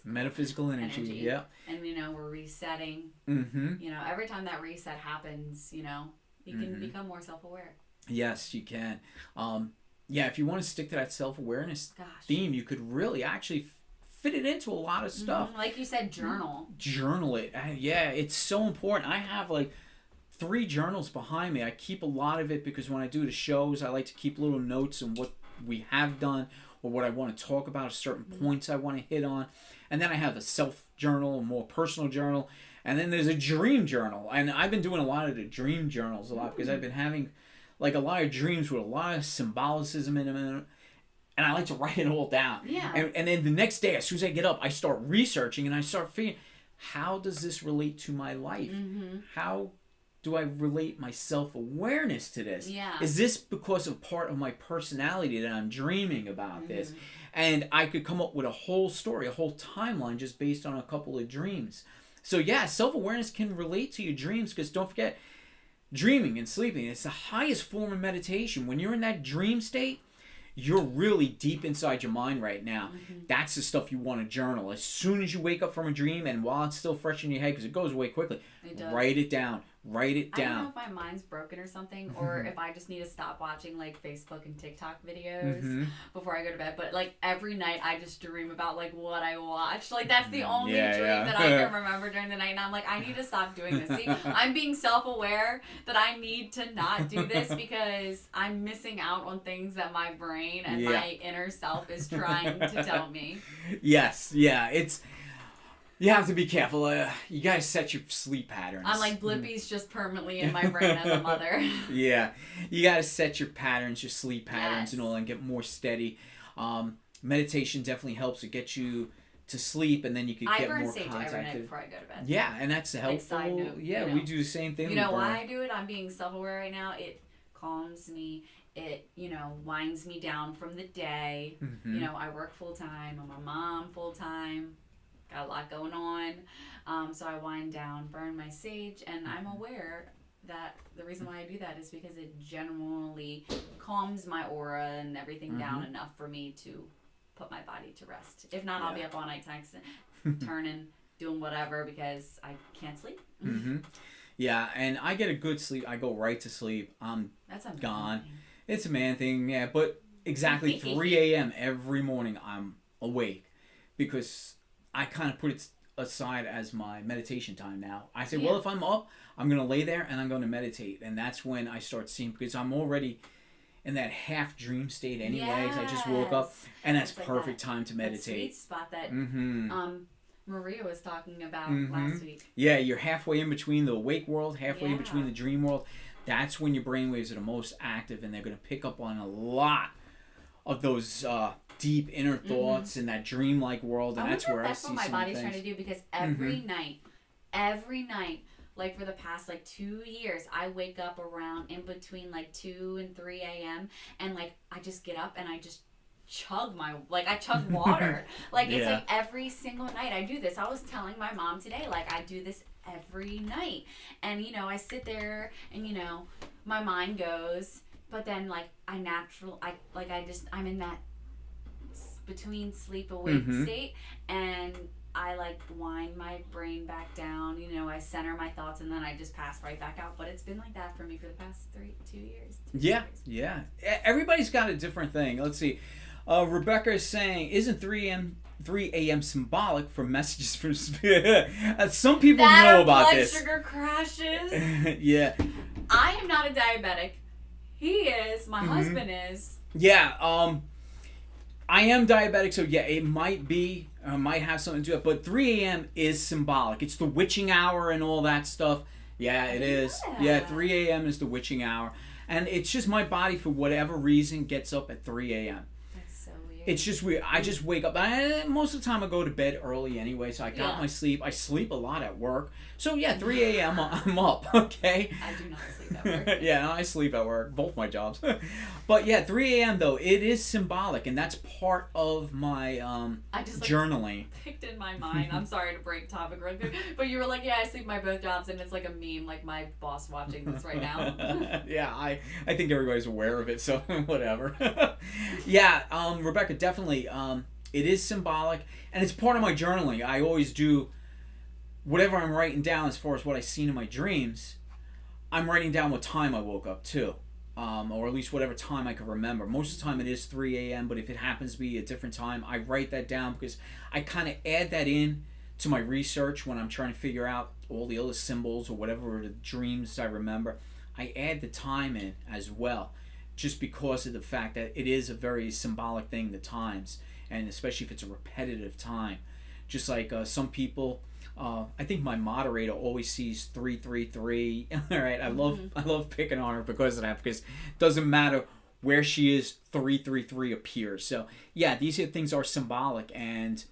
metaphysical energy. Yeah. And we're resetting. Every time that reset happens, you can become more self-aware. Yes, you can. If you want to stick to that self-awareness theme, you could really actually fit it into a lot of stuff. Like you said, journal it. It's so important. I have like 3 journals behind me. I keep a lot of it because when I do the shows, I like to keep little notes on what we have done or what I want to talk about, certain points I want to hit on. And then I have a self journal, a more personal journal, and then there's a dream journal. And I've been doing a lot of the dream journals a lot because I've been having like a lot of dreams with a lot of symbolicism in them. And I like to write it all down. Yeah. And then the next day, as soon as I get up, I start researching and I start figuring, how does this relate to my life? How do I relate my self-awareness to this? Yeah. Is this because of part of my personality that I'm dreaming about this? And I could come up with a whole story, a whole timeline just based on a couple of dreams. So self-awareness can relate to your dreams, because don't forget, dreaming and sleeping, it's the highest form of meditation. When you're in that dream state, you're really deep inside your mind right now. That's the stuff you want to journal. As soon as you wake up from a dream, and while it's still fresh in your head, because it goes away quickly, write it down. Write it down. I don't know if my mind's broken or something, or if I just need to stop watching like Facebook and TikTok videos before I go to bed. But like every night, I just dream about like what I watched. Like that's the only dream that I can remember during the night. And I'm like, I need to stop doing this. See, I'm being self-aware that I need to not do this because I'm missing out on things that my brain and my inner self is trying to tell me. Yes, it's. You have to be careful. You gotta set your sleep patterns. I'm like, Blippi's just permanently in my brain as a mother. Yeah, you gotta set your patterns, your sleep patterns, Yes. and all, and get more steady. Meditation definitely helps to get you to sleep, and then you can I get burn more sage every night contacted. before I go to bed. Yeah, and that's helpful. side note, yeah, you know. we do the same thing. You we know burn. why I do it? I'm being self-aware right now. It calms me. It, winds me down from the day. Mhm. I work full-time. I'm a mom full-time. Got a lot going on. So I wind down, burn my sage, and I'm aware that the reason why I do that is because it generally calms my aura and everything down enough for me to put my body to rest. If not, I'll be up all night texting, turning, doing whatever because I can't sleep. Mm-hmm. Yeah, and I get a good sleep. I go right to sleep. I'm That's a gone. It's a man thing, yeah, but exactly 3 a.m. every morning I'm awake because I kind of put it aside as my meditation time now. I say, well, if I'm up, I'm going to lay there and I'm going to meditate. And that's when I start seeing, because I'm already in that half dream state anyway. 'Cause I just woke up, and that's like perfect time to that meditate. sweet spot that Maria was talking about last week. Yeah, you're halfway in between the awake world, halfway in Yeah. between the dream world. That's when your brainwaves are the most active, and they're going to pick up on a lot of those deep inner thoughts in that dreamlike world, and that's where I see what my some body's things. trying to do, because every night, like for the past 2 years, I wake up around in between 2 and 3 a.m. and I just get up and I just chug I chug water. It's every single night I do this. I was telling my mom today, I do this every night, and I sit there and my mind goes, but then I'm in that between sleep awake state, and I wind my brain back down, I center my thoughts, and then I just pass right back out. But it's been like that for me for the past 2 years. Yeah. Everybody's got a different thing. Let's see. Rebecca is saying, isn't 3 a.m. symbolic for messages from spirit? Some people know about this. Blood sugar crashes. Yeah. I am not a diabetic. He is. My husband is. Yeah. I am diabetic, so yeah, it might have something to do with it. But 3 a.m. is symbolic. It's the witching hour and all that stuff. Yeah, it is. Yeah, 3 a.m. is the witching hour. And it's just my body, for whatever reason, gets up at 3 a.m. That's so weird. It's just weird. I just wake up. Most of the time I go to bed early anyway, so I got my sleep. I sleep a lot at work. So yeah, 3 a.m. I'm up, okay? I do not sleep at work. Yeah, I sleep at work. Both my jobs. But yeah, 3 a.m. though, it is symbolic, and that's part of my I just journaling. Picked in my mind. I'm sorry to break topic real quick, but you were like, yeah, I sleep my both jobs, and it's like a meme, like my boss watching this right now. Yeah, I think everybody's aware of it, so whatever. Yeah, Rebecca, definitely, it is symbolic, and it's part of my journaling. I always do whatever I'm writing down as far as what I seen in my dreams. I'm writing down what time I woke up too. Or at least whatever time I can remember. Most of the time it is 3 a.m., but if it happens to be a different time, I write that down because I kind of add that in to my research when I'm trying to figure out all the other symbols or whatever the dreams I remember. I add the time in as well, just because of the fact that it is a very symbolic thing, the times, and especially if it's a repetitive time. Just like some people... I think my moderator always sees 333. All right, I love picking on her because of that, because it doesn't matter where she is, 333 appears. So yeah, these things are symbolic, and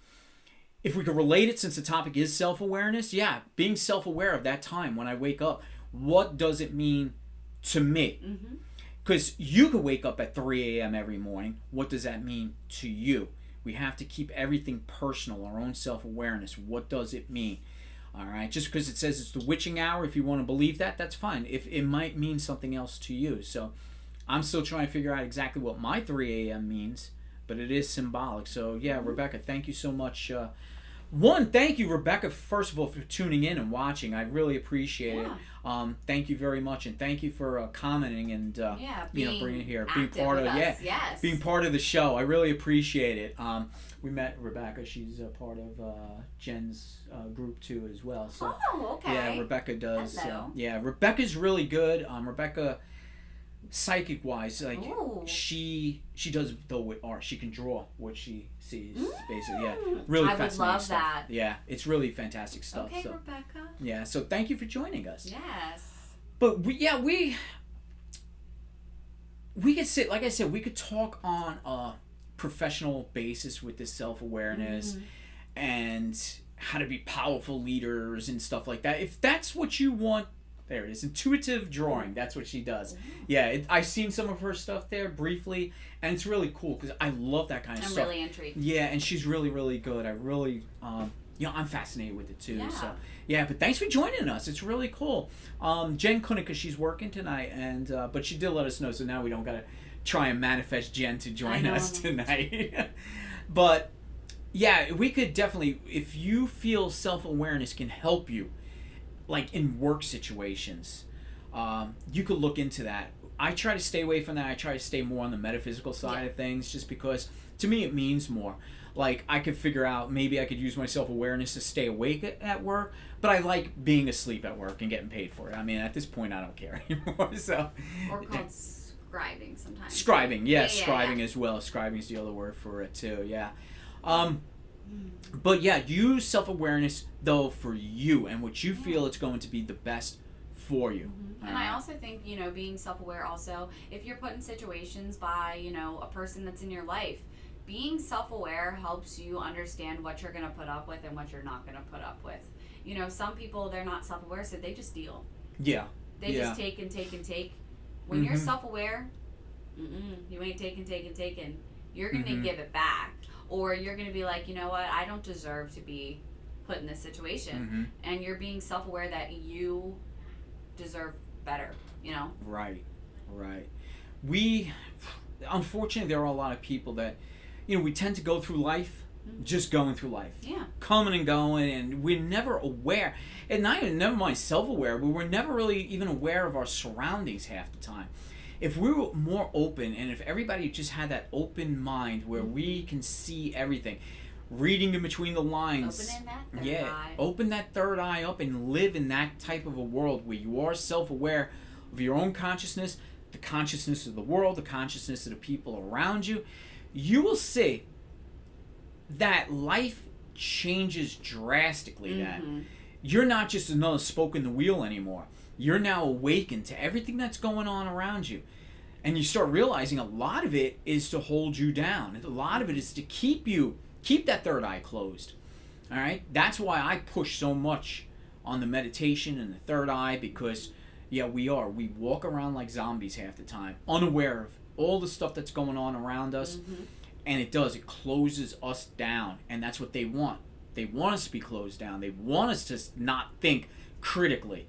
if we could relate it, since the topic is self-awareness, yeah, being self-aware of that time when I wake up, what does it mean to me? Because you could wake up at 3 a.m. every morning. What does that mean to you? We have to keep everything personal, our own self-awareness. What does it mean? All right, just because it says it's the witching hour, if you want to believe that, that's fine. If it might mean something else to you. So I'm still trying to figure out exactly what my 3 a.m. means, but it is symbolic. So yeah, Rebecca, thank you so much. Thank you, Rebecca, first of all, for tuning in and watching. I really appreciate it. Thank you very much, and thank you for commenting and bringing it here, being part of being part of the show. I really appreciate it. We met Rebecca. She's a part of Jen's group too as well. So okay. Yeah, Rebecca does. Hello. Rebecca's really good. Rebecca psychic wise, like Ooh. she does though with art. She can draw what she sees, basically. Yeah, really I would fascinating love stuff. that. Yeah, it's really fantastic stuff. Okay, So Rebecca. yeah, so thank you for joining us. Yes. But we could sit, like I said, we could talk on a professional basis with this self-awareness and how to be powerful leaders and stuff like that. If that's what you want, there it is. Intuitive drawing. That's what she does. Yeah, I've seen some of her stuff there briefly, and it's really cool because I love that kind of I'm stuff. really intrigued. Yeah, and she's really, really good. I really, I'm fascinated with it too. Yeah. So yeah, but thanks for joining us. It's really cool. Jen couldn't because she's working tonight, and but she did let us know. So now we don't gotta try and manifest Jen to join us tonight. But yeah, we could definitely, if you feel self-awareness can help you, like in work situations, you could look into that. I try to stay away from that. I try to stay more on the metaphysical side of things, just because to me it means more. Like I could figure out, maybe I could use my self-awareness to stay awake at work, but I like being asleep at work and getting paid for it. I mean, at this point I don't care anymore. So Or called scribing sometimes. scribing, scribing as well. Scribing is the other word for it too. Yeah. But yeah, use self-awareness though for you and what you feel it's going to be the best for you. And I also think, being self-aware also, if you're put in situations by, a person that's in your life, being self-aware helps you understand what you're going to put up with and what you're not going to put up with. Some people, they're not self-aware, so they just deal. Yeah. They just take and take and take. When you're self-aware, you ain't taking. You're going to give it back. Or you're going to be like, you know what, I don't deserve to be put in this situation. And you're being self-aware that you deserve better, Right. Unfortunately, there are a lot of people that, we tend to go through life just going through life. Yeah. Coming and going, and we're never aware. And not even, never mind self-aware, but we're never really even aware of our surroundings half the time. If we were more open, and if everybody just had that open mind where we can see everything, reading in between the lines. Open that third eye. Open that third eye up and live in that type of a world where you are self-aware of your own consciousness, the consciousness of the world, the consciousness of the people around you. You will see that life changes drastically then. You're not just another spoke in the wheel anymore. You're now awakened to everything that's going on around you. And you start realizing a lot of it is to hold you down. A lot of it is to keep that third eye closed. All right? That's why I push so much on the meditation and the third eye, because we walk around like zombies half the time, unaware of all the stuff that's going on around us. And it closes us down, and that's what they want. They want us to be closed down. They want us to not think critically.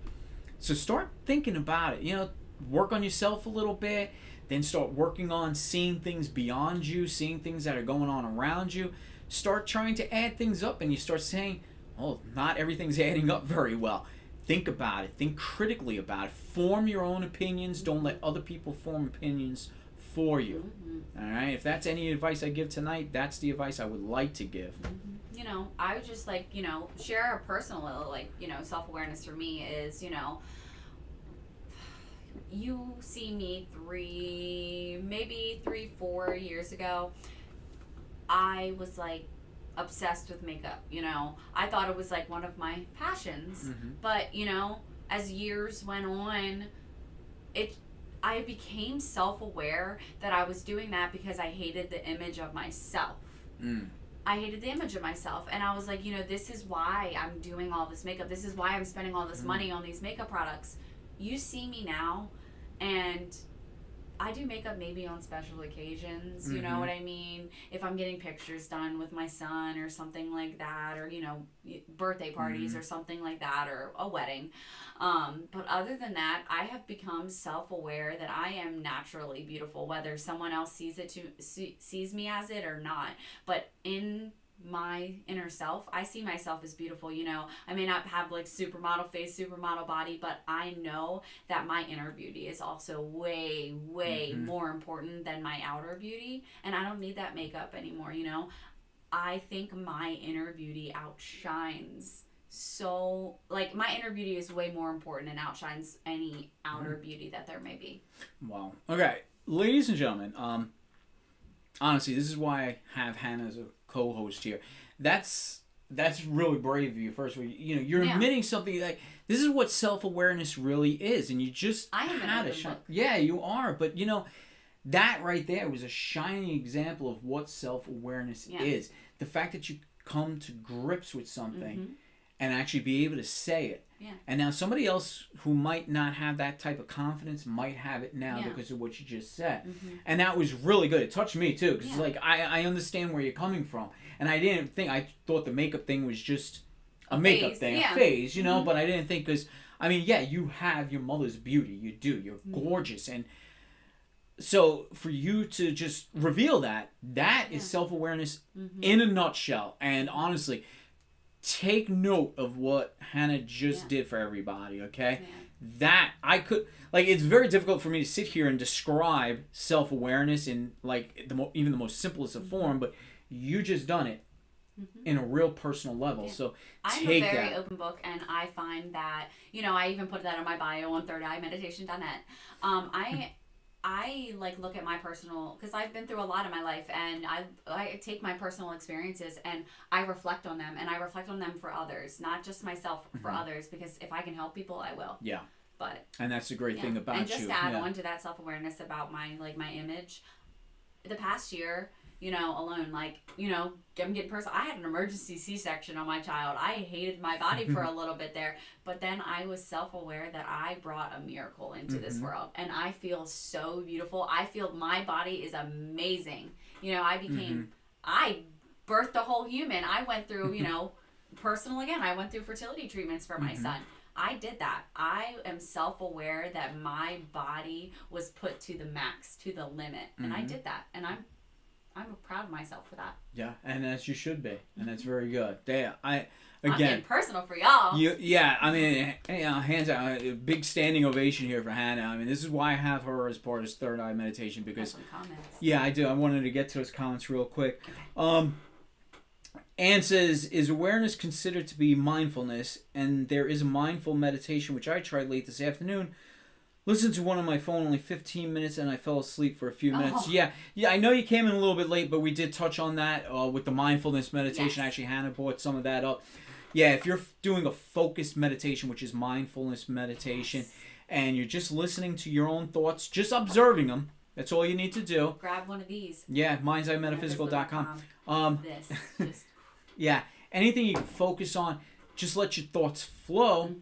So start thinking about it. Work on yourself a little bit, then start working on seeing things beyond you, seeing things that are going on around you. Start trying to add things up, and you start saying, oh, not everything's adding up very well. Think about it. Think critically about it. Form your own opinions. Don't let other people form opinions for you. All right? If that's any advice I give tonight, that's the advice I would like to give. I would just share a personal little self-awareness for me is, you see me 4 years ago, I was obsessed with makeup. I thought it was one of my passions. But as years went on, I became self-aware that I was doing that because I hated the image of myself. I hated the image of myself, and I was like, this is why I'm doing all this makeup. This is why I'm spending all this money on these makeup products. You see me now, and I do makeup maybe on special occasions, you know what I mean? If I'm getting pictures done with my son or something like that, or, birthday parties or something like that, or a wedding. But other than that, I have become self-aware that I am naturally beautiful, whether someone else sees me as it or not. But in my inner self, I see myself as beautiful. I may not have supermodel face, supermodel body, but I know that my inner beauty is also way more important than my outer beauty, and I don't need that makeup anymore. I think my inner beauty outshines so, like, my inner beauty is way more important and outshines any outer beauty that there may be. Wow. Okay, ladies and gentlemen, honestly, this is why I have Hannah as a co-host here. That's really brave of you. First of all, you're admitting something like this is what self-awareness really is, and you just I am had an open book. Yeah, you are, but that right there was a shining example of what self-awareness is. The fact that you come to grips with something and actually be able to say it. Yeah. And now somebody else who might not have that type of confidence might have it now because of what you just said. And that was really good. It touched me too, because like I understand where you're coming from. And I thought the makeup thing was just a makeup thing, a phase, but I didn't think, because, you have your mother's beauty. You do. You're gorgeous. And so for you to just reveal that is self-awareness in a nutshell. And honestly, take note of what Hannah just did for everybody, okay? That I could, it's very difficult for me to sit here and describe self-awareness in even the most simplest of form, but you just done it in a real personal level. So I'm a very open book, and I find that, I even put that on my bio on thirdeyemeditation.net. I look at my personal, because I've been through a lot in my life, and I take my personal experiences and I reflect on them, and I reflect on them for others, not just myself, for others, because if I can help people, I will. Yeah. And that's the great thing about you. And just to add on to that self-awareness about my image, the past year, alone, I'm getting personal. I had an emergency C-section on my child. I hated my body for a little bit there, but then I was self-aware that I brought a miracle into this world, and I feel so beautiful. I feel my body is amazing. I birthed a whole human. I went through, personal again. I went through fertility treatments for my son. I did that. I am self-aware that my body was put to the max, to the limit, and I did that, and I'm proud of myself for that. Yeah, and as you should be, and that's very good. I'm getting personal for y'all. Hands out, a big standing ovation here for Hannah. This is why I have her as part of Third Eye Meditation, because I do. I wanted to get to those comments real quick. Anne says, is awareness considered to be mindfulness? And there is a mindful meditation which I tried late this afternoon. Listened to one on my phone, only 15 minutes, and I fell asleep for a few minutes. Yeah, I know you came in a little bit late, but we did touch on that with the mindfulness meditation. Yes. Actually, Hannah brought some of that up. Yeah, if you're doing a focused meditation, which is mindfulness meditation, and you're just listening to your own thoughts, just observing them, that's all you need to do. Grab one of these. Yeah, mindseyemetaphysical.com. Yeah, anything you can focus on, just let your thoughts flow.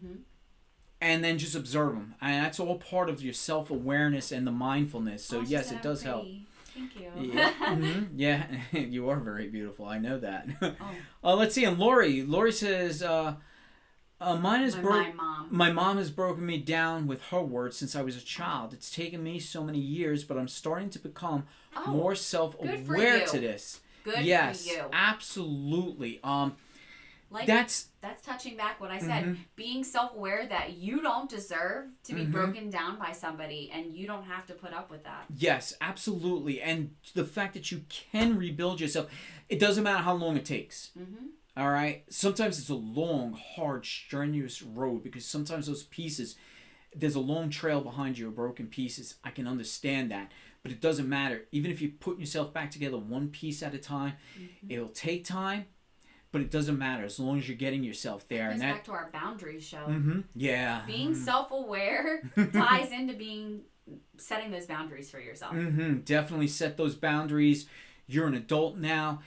And then just observe them. And that's all part of your self-awareness and the mindfulness. So, yes, it does help. Thank you. Yeah, you are very beautiful. I know that. Let's see. And Lori says, my mom has broken me down with her words since I was a child. It's taken me so many years, but I'm starting to become more self-aware to this. Good for you. Yes, absolutely. That's touching back what I said. Being self-aware that you don't deserve to be broken down by somebody, and you don't have to put up with that. Yes, absolutely. And the fact that you can rebuild yourself, it doesn't matter how long it takes. All right? Sometimes it's a long, hard, strenuous road, because sometimes those pieces, there's a long trail behind you of broken pieces. I can understand that. But it doesn't matter. Even if you put yourself back together one piece at a time, it'll take time. But it doesn't matter as long as you're getting yourself there. It goes back to our boundaries show. Yeah. Being self-aware ties into setting those boundaries for yourself. Definitely set those boundaries. You're an adult now.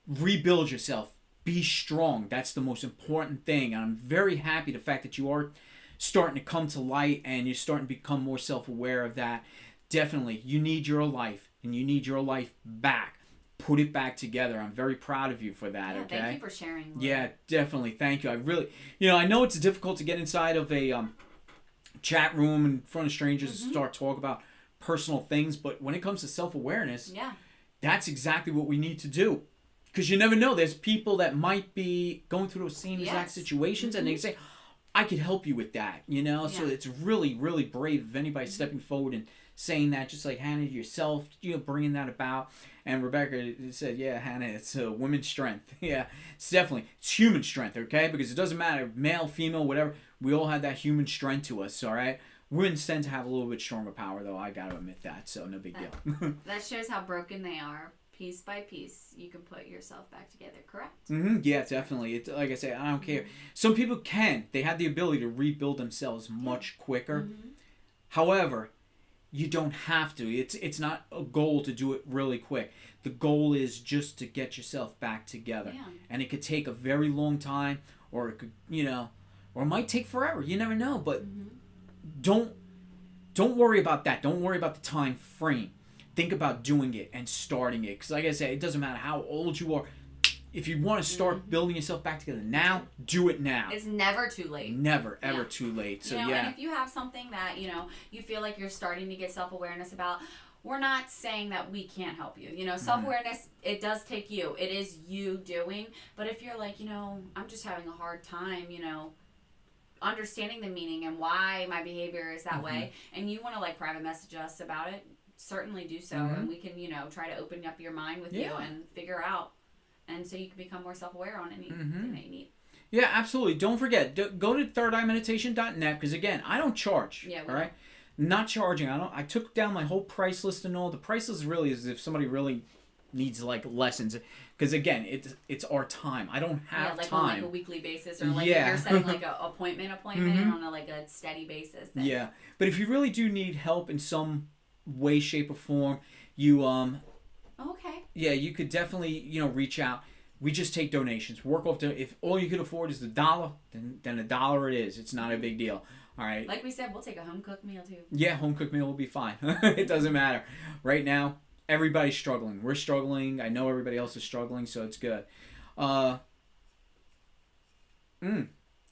Rebuild yourself. Be strong. That's the most important thing. And I'm very happy the fact that you are starting to come to light and you're starting to become more self-aware of that. Definitely. You need your life, and you need your life back. Put it back together. I'm very proud of you for that. Okay. Thank you for sharing. Lily. Yeah, definitely. Thank you. I really, I know it's difficult to get inside of a chat room in front of strangers and start talk about personal things, but when it comes to self-awareness, that's exactly what we need to do. Because you never know. There's people that might be going through those same exact situations, and they say, "I could help you with that." So it's really, really brave of anybody stepping forward and saying that, just like Hannah yourself, bringing that about. And Rebecca said, yeah, Hannah, it's women's strength. Yeah, it's human strength, okay? Because it doesn't matter, male, female, whatever, we all have that human strength to us, all right? Women tend to have a little bit stronger power, though, I gotta admit that, so no big deal. That shows how broken they are. Piece by piece, you can put yourself back together, correct? Yeah, definitely. It's like I say, I don't care. Some people can. They have the ability to rebuild themselves much quicker. However, you don't have to. It's not a goal to do it really quick. The goal is just to get yourself back together. Yeah. And it could take a very long time, or it could, or it might take forever. You never know. But don't worry about that. Don't worry about the time frame. Think about doing it and starting it. Because like I said, it doesn't matter how old you are. If you want to start building yourself back together now, do it now. It's never too late. Never, ever too late. So, And if you have something that, you feel like you're starting to get self-awareness about, we're not saying that we can't help you. Self-awareness, it does take you. It is you doing. But if you're like, I'm just having a hard time, understanding the meaning and why my behavior is that way, and you want to, private message us about it, certainly do so. And we can, try to open up your mind with you and figure out. And so you can become more self-aware on anything that you need. Yeah, absolutely. Don't forget, go to thirdeyemeditation.net, because again, I don't charge. Yeah. All right, not charging. I took down my whole price list and all. The price list really is if somebody really needs lessons, because again, it's our time. I don't have time on a weekly basis, or if you're setting an appointment on a steady basis. Yeah, but if you really do need help in some way, shape, or form, you Okay. Yeah, you could definitely, reach out. We just take donations. Work off if all you could afford is $1, then $1 it is. It's not a big deal. All right. Like we said, we'll take a home cooked meal too. Yeah, home cooked meal will be fine. It doesn't matter. Right now, everybody's struggling. We're struggling. I know everybody else is struggling, so it's good.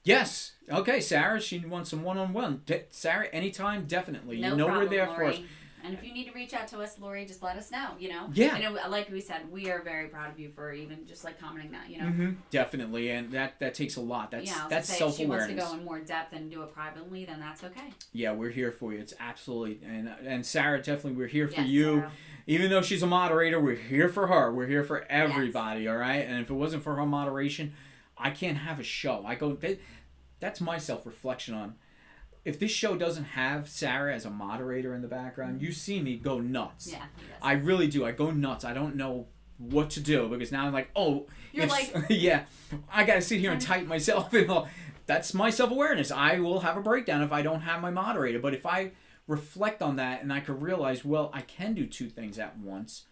Yes. Okay, Sarah, she wants some one-on-one. Sarah, anytime, definitely. No problem, we're there Lori. for us. And if you need to reach out to us, Lori, just let us know, Yeah. And like we said, we are very proud of you for even just commenting that, Definitely, and that takes a lot. That's self-awareness. If she wants to go in more depth and do it privately, then that's okay. Yeah, we're here for you. It's absolutely, and Sarah, definitely, we're here for you. Sarah. Even though she's a moderator, we're here for her. We're here for everybody, all right? And if it wasn't for her moderation, I can't have a show. That's my self-reflection on. If this show doesn't have Sarah as a moderator in the background, you see me go nuts. Yeah, I really do. I go nuts. I don't know what to do, because now I'm like, you're like, yeah, I got to sit here and type myself in. That's my self-awareness. I will have a breakdown if I don't have my moderator. But if I reflect on that and I could realize, well, I can do two things at once,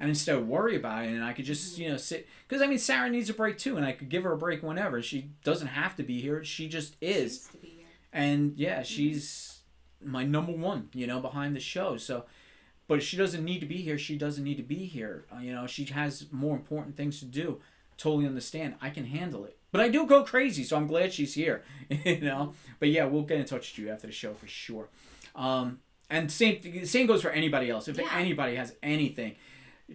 and instead of worry about it, and I could just, sit. Because, Sarah needs a break too, and I could give her a break whenever. She doesn't have to be here. She just is. And yeah, she's my number one, behind the show. So, but she doesn't need to be here. She doesn't need to be here. She has more important things to do. Totally understand. I can handle it. But I do go crazy, so I'm glad she's here. But yeah, we'll get in touch with you after the show for sure. And same goes for anybody else. If anybody has anything,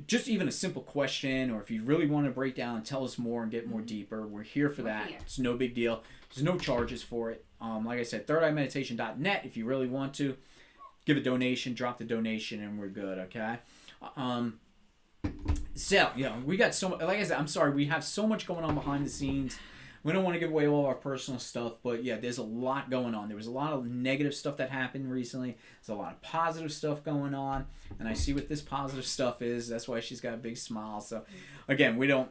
just even a simple question, or if you really want to break down and tell us more and get more deeper, we're here for that. It's no big deal. There's no charges for it. Like I said, thirdeyemeditation.net. If you really want to, give a donation, drop the donation, and we're good, okay? So, we got so much, like I said, I'm sorry, we have so much going on behind the scenes. We don't want to give away all our personal stuff, but yeah, there's a lot going on. There was a lot of negative stuff that happened recently. There's a lot of positive stuff going on, and I see what this positive stuff is. That's why she's got a big smile. So, again, we don't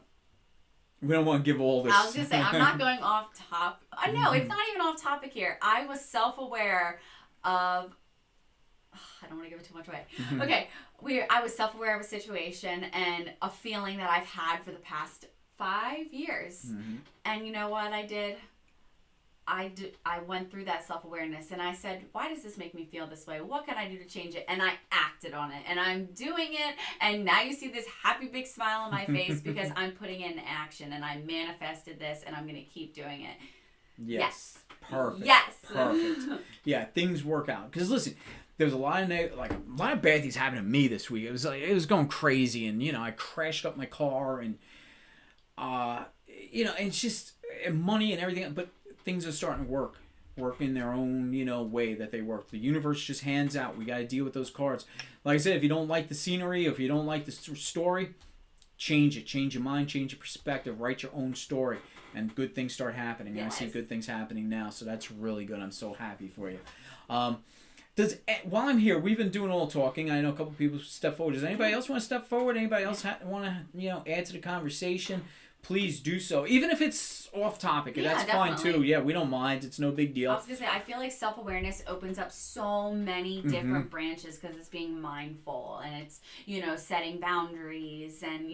want to give all this. I was going to say, I'm not going off top. No, it's not even off topic here. I was self-aware of... I don't want to give it too much away. Okay, I was self-aware of a situation and a feeling that I've had for the past 5 years. And you know what I did? I went through that self-awareness and I said, why does this make me feel this way? What can I do to change it? And I acted on it, and I'm doing it, and now you see this happy big smile on my face because I'm putting it in action, and I manifested this, and I'm going to keep doing it. Yes. Perfect. Yes. Perfect. Yeah, things work out. Because listen, there's a lot of bad things happened to me this week. It was going crazy, and I crashed up my car, and and it's just money and everything, but things are starting to work work in their own, way that they work. The universe just hands out. We got to deal with those cards. Like I said, if you don't like the scenery, if you don't like the story, change it. Change your mind, change your perspective, write your own story, and good things start happening. Yes. I see good things happening now, so that's really good. I'm so happy for you. While I'm here, we've been doing all talking. I know a couple people step forward. Does anybody else want to step forward? Anybody else want to, add to the conversation? Please do so. Even if it's off topic, that's fine too. Yeah, we don't mind. It's no big deal. I was going to say, I feel like self-awareness opens up so many different branches because it's being mindful and it's, setting boundaries and,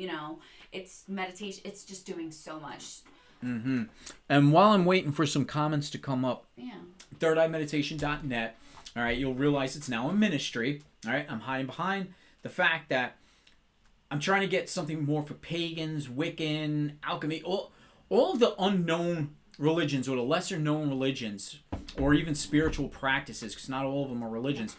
it's meditation. It's just doing so much. And while I'm waiting for some comments to come up, thirdeyemeditation.net, all right, you'll realize it's now a ministry. All right, I'm hiding behind the fact that I'm trying to get something more for pagans, Wiccan, alchemy, all of the unknown religions or the lesser known religions or even spiritual practices, because not all of them are religions.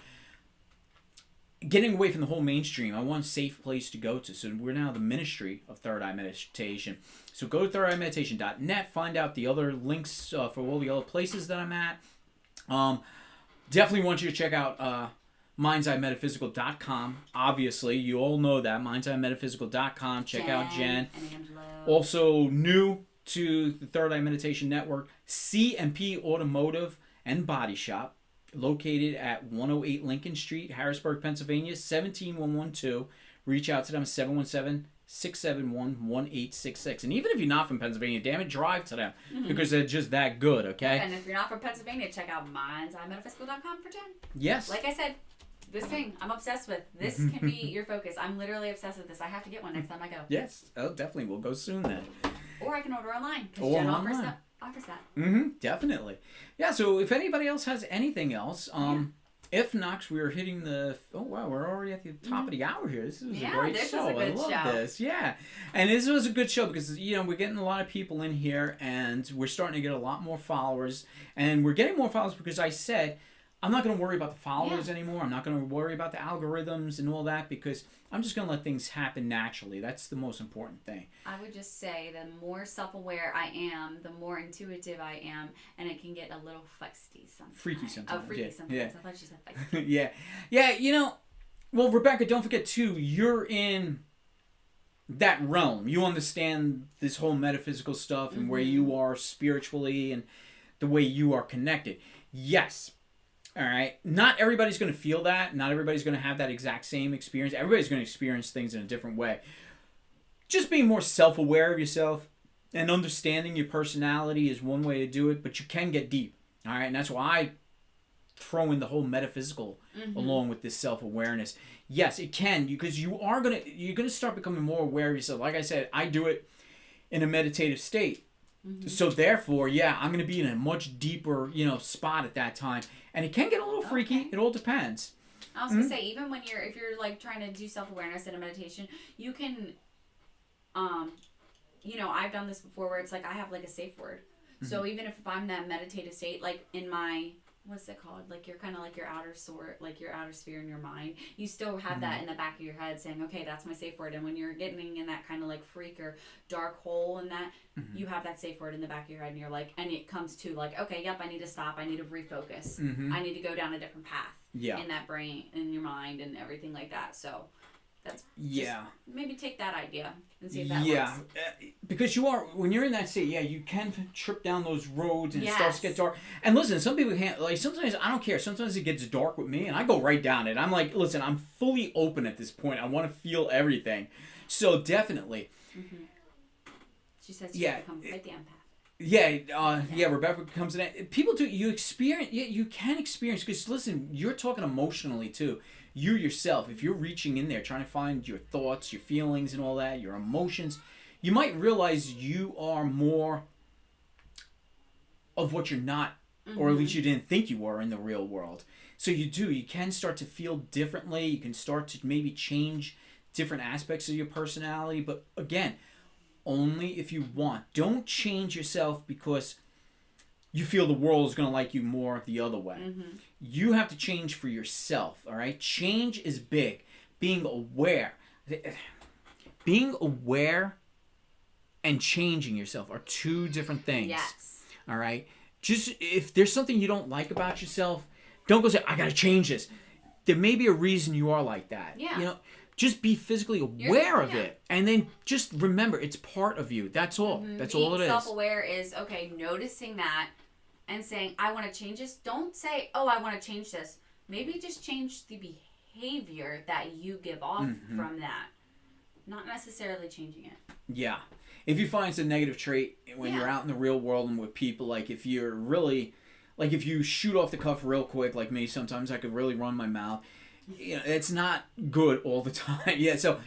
Getting away from the whole mainstream, I want a safe place to go to. So we're now the ministry of Third Eye Meditation. So go to thirdeyemeditation.net, find out the other links for all the other places that I'm at. Definitely want you to check out mindseyemetaphysical.com. Obviously, you all know that. mindseyemetaphysical.com. Check out Jen. Also new to the Third Eye Meditation Network, C&P Automotive and Body Shop, located at 108 Lincoln Street, Harrisburg, Pennsylvania, 17112. Reach out to them, 717-671-1866. And even if you're not from Pennsylvania, damn it, drive to them because they're just that good, okay? And if you're not from Pennsylvania, check out mindseyemetaphysical.com for Jen. Yes. Like I said, this thing I'm obsessed with. This can be your focus. I'm literally obsessed with this. I have to get one next time I go. Yes. Oh, definitely. We'll go soon then. Or I can order online because Jen offers that. Definitely. Yeah, so if anybody else has anything else, if not, we're hitting the... Oh, wow, we're already at the top of the hour here. This is a great show. I love this. Yeah. And this was a good show because, we're getting a lot of people in here and we're starting to get a lot more followers. And we're getting more followers because I said, I'm not going to worry about the followers anymore. I'm not going to worry about the algorithms and all that because I'm just going to let things happen naturally. That's the most important thing. I would just say the more self-aware I am, the more intuitive I am, and it can get a little feisty sometimes. Freaky sometimes. Oh, freaky sometimes. Yeah. I thought you said feisty. Yeah, well, Rebecca, don't forget too, you're in that realm. You understand this whole metaphysical stuff and where you are spiritually and the way you are connected. Yes. All right. Not everybody's going to feel that. Not everybody's going to have that exact same experience. Everybody's going to experience things in a different way. Just being more self-aware of yourself and understanding your personality is one way to do it, but you can get deep. All right. And that's why I throw in the whole metaphysical along with this self-awareness. Yes, it can, because you're going to start becoming more aware of yourself. Like I said, I do it in a meditative state. So therefore, I'm going to be in a much deeper, spot at that time. And it can get a little freaky. Okay. It all depends. I was going to say, even if you're like trying to do self-awareness in a meditation, you can, I've done this before where it's like I have like a safe word. So even if I'm in that meditative state, like in my, what's it called? Like you're kind of like your outer sphere in your mind. You still have that in the back of your head saying, okay, that's my safe word. And when you're getting in that kind of like freak or dark hole in that, you have that safe word in the back of your head and you're like, and it comes to like, okay, yep, I need to stop. I need to refocus. I need to go down a different path in that brain, in your mind and everything like that. So that's maybe take that idea and see if that works. Because when you're in that state, you can trip down those roads and it starts to get dark. And listen, some people can't, like, sometimes I don't care. Sometimes it gets dark with me and I go right down it. I'm like, listen, I'm fully open at this point. I want to feel everything. So definitely. She says she becomes quite the empath. Rebecca comes in. People do. You experience. You can experience because listen, you're talking emotionally too. You yourself, if you're reaching in there trying to find your thoughts, your feelings, and all that, your emotions, you might realize you are more of what you're not, or at least you didn't think you were in the real world. So you can start to feel differently. You can start to maybe change different aspects of your personality, but again, only if you want. Don't change yourself because you feel the world is going to like you more the other way. You have to change for yourself, all right? Change is big. Being aware and changing yourself are two different things. Yes. All right? just if there's something you don't like about yourself, don't go say, I gotta change this. There may be a reason you are like that. Yeah. You know, just be physically aware of it. And then just remember, it's part of you. That's all. That's all it is. Being self-aware is, okay, noticing that and saying, I want to change this. Don't say, oh, I want to change this. Maybe just change the behavior that you give off from that. Not necessarily changing it. Yeah. If you find it's a negative trait when you're out in the real world and with people, like if you're really, like if you shoot off the cuff real quick, like me, sometimes I could really run my mouth. You know, it's not good all the time. Yeah, so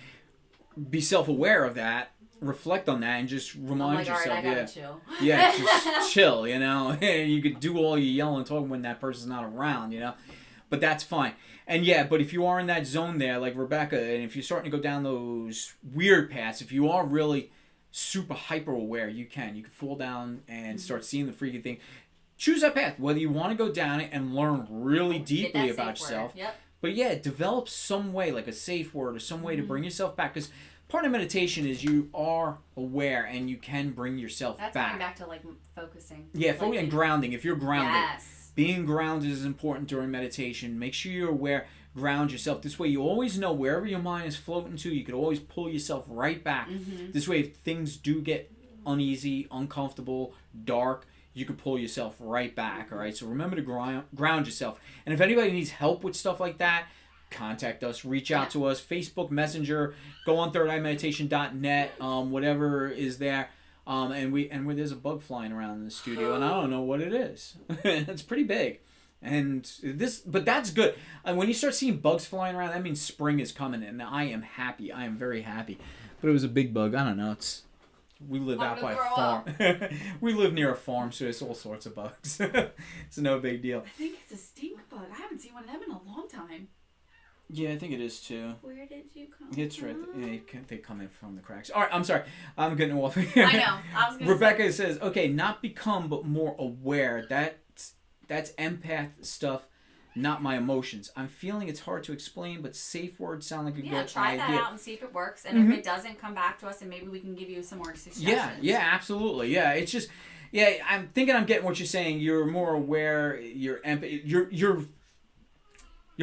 be self-aware of that, reflect on that, and just remind yourself. All right, I gotta chill. Yeah, just chill, you know. And you could do all your yelling and talking when that person's not around, you know. But that's fine. And yeah, but if you are in that zone there, like Rebecca, and if you're starting to go down those weird paths, if you are really super hyper aware, you can fall down and start seeing the freaky thing. Choose that path, whether you want to go down it and learn really deeply about yourself. Yep. But yeah, develop some way, like a safe word or some way to bring yourself back. Because part of meditation is you are aware and you can bring yourself back. That's going back to like focusing. Yeah, focusing and grounding. If you're grounded. Yes. Being grounded is important during meditation. Make sure you're aware. Ground yourself. This way you always know wherever your mind is floating to, you could always pull yourself right back. This way if things do get uneasy, uncomfortable, dark, you can pull yourself right back. All right, so remember to ground yourself. And if anybody needs help with stuff like that, contact us, reach out to us, Facebook Messenger, go on thirdeyemeditation.net, whatever is there. And where there's a bug flying around in the studio, and I don't know what it is. It's pretty big. But that's good. And when you start seeing bugs flying around, that means spring is coming, and I am happy. I am very happy. But it was a big bug. I don't know. We live out by a farm. We live near a farm, so there's all sorts of bugs. It's no big deal. I think it's a stink bug. I haven't seen one of them in a long time. Yeah, I think it is too. Where did you come It's from? right. They come in from the cracks. All right, I'm sorry. I'm getting off. I know. I was gonna Rebecca says, okay, not become, but more aware. That's empath stuff, not my emotions. I'm feeling it's hard to explain, but safe words sound like a good idea. Try that out and see if it works. And if it doesn't, come back to us and maybe we can give you some more suggestions. Yeah, absolutely. Yeah, it's just, I'm thinking I'm getting what you're saying. You're more aware. You're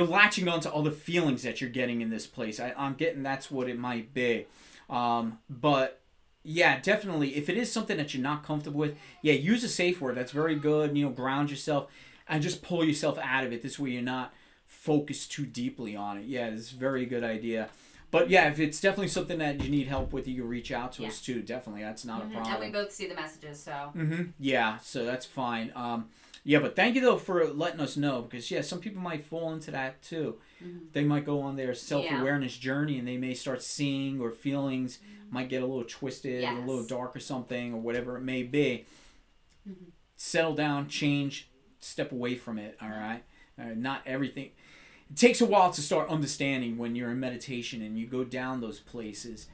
latching onto all the feelings that you're getting in this place. I'm getting that's what it might be. But yeah, definitely. If it is something that you're not comfortable with, use a safe word. That's very good. Ground yourself and just pull yourself out of it. This way you're not focused too deeply on it. Yeah, it's a very good idea. But yeah, if it's definitely something that you need help with, you can reach out to us too. Definitely, that's not a problem. And we both see the messages, so. Yeah, so that's fine. Yeah, but thank you though for letting us know, because some people might fall into that too. They might go on their self-awareness journey and they may start seeing or feelings might get a little twisted, a little dark or something, or whatever it may be. Settle down, change, step away from it. All right, not everything. It takes a while to start understanding when you're in meditation and you go down those places.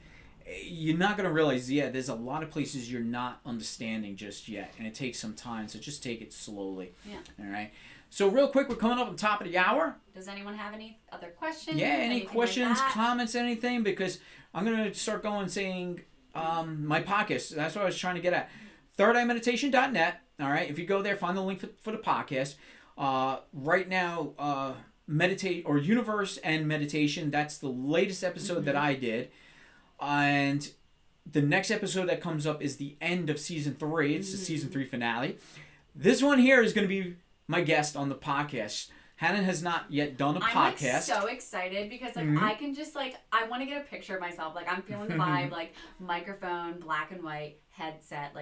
You're not going to realize, there's a lot of places you're not understanding just yet, and it takes some time, so just take it slowly. All right. So real quick, we're coming up on top of the hour. Does anyone have any other questions? Any questions, comments, anything? Because I'm going to start going saying my podcast. That's what I was trying to get at. thirdeyemeditation.net. All right. If you go there, find the link for the podcast. Right now, meditate or universe and meditation. That's the latest episode that I did. And the next episode that comes up is the end of season 3. It's the season 3 finale. This one here is going to be my guest on the podcast. Hannah has not yet done a podcast. I'm so excited because I can just I want to get a picture of myself. I'm feeling the vibe, microphone, black and white, headset,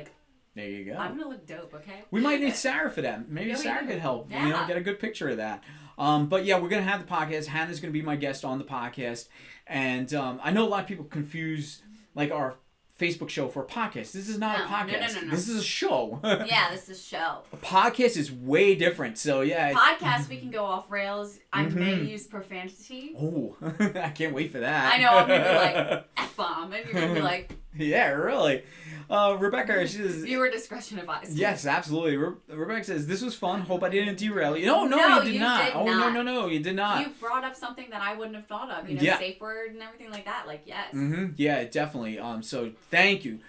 There you go. I'm gonna look dope, okay? We might need Sarah for that. Maybe Sarah could help. Get a good picture of that. But we're gonna have the podcast. Hannah's gonna be my guest on the podcast, and I know a lot of people confuse our Facebook show for a podcast. This is not a podcast. No. This is a show. This is a show. A podcast is way different. So podcast we can go off rails. I may use profanity. Oh, I can't wait for that. I know. I'm gonna be F-bomb, and you're gonna be like. Yeah, really. Rebecca, she says... Viewer discretion advised. Yes, absolutely. Rebecca says, this was fun. Hope I didn't derail you. No, you did not. No, you did not. You brought up something that I wouldn't have thought of. Safe word and everything like that. Yes. Yeah, definitely. So thank you.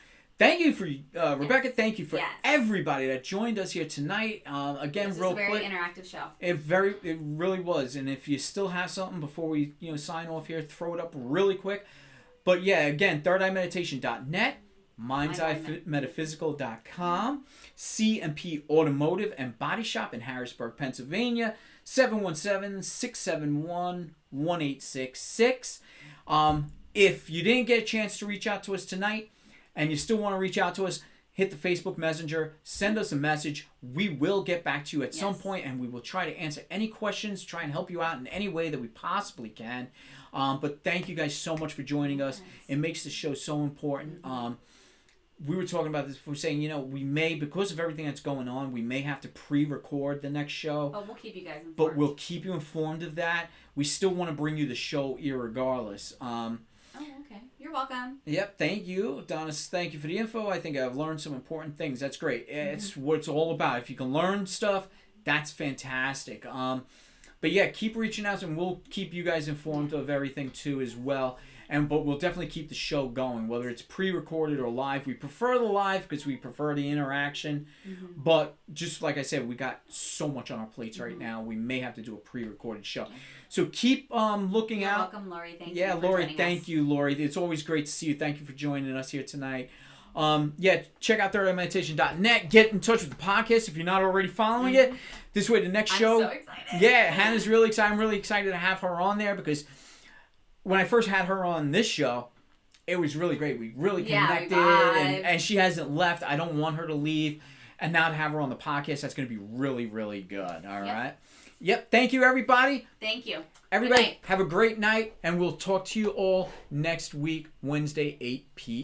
thank you for Rebecca. Thank you for Yes. everybody that joined us here tonight. Again, This real is a very quick, interactive show. it really was. And if you still have something before we sign off here, throw it up really quick. But yeah, again, thirdeyemeditation.net, mindseyemetaphysical.com, C&P Automotive and Body Shop in Harrisburg, Pennsylvania, 717-671-1866. If you didn't get a chance to reach out to us tonight and you still want to reach out to us, hit the Facebook Messenger, send us a message. We will get back to you at some point, and we will try to answer any questions, try and help you out in any way that we possibly can. But thank you guys so much for joining us. It makes the show so important. We were talking about this before, saying, we may, because of everything that's going on, we may have to pre-record the next show. Oh, we'll keep you guys informed. But we'll keep you informed of that. We still want to bring you the show irregardless. Oh, okay. You're welcome. Yep, thank you. Donis, thank you for the info. I think I've learned some important things. That's great. It's what it's all about. If you can learn stuff, that's fantastic. But yeah, keep reaching out and we'll keep you guys informed of everything too as well. But we'll definitely keep the show going, whether it's pre-recorded or live. We prefer the live because we prefer the interaction. But just like I said, we got so much on our plates right now. We may have to do a pre-recorded show. So keep looking You're out. welcome, Lori. Thank you. Yeah, for Lori, joining thank us. you, Lori. It's always great to see you. Thank you for joining us here tonight. Yeah, check out thirdeyemeditation.net. Get in touch with the podcast if you're not already following it. This way, the next show. I'm so excited. Yeah, Hannah's really excited. I'm really excited to have her on there because when I first had her on this show, it was really great. We really connected, and she hasn't left. I don't want her to leave. And now to have her on the podcast, that's going to be really, really good. All right. Yep. Thank you, everybody. Thank you. Everybody, have a great night, and we'll talk to you all next week, Wednesday, 8 p.m.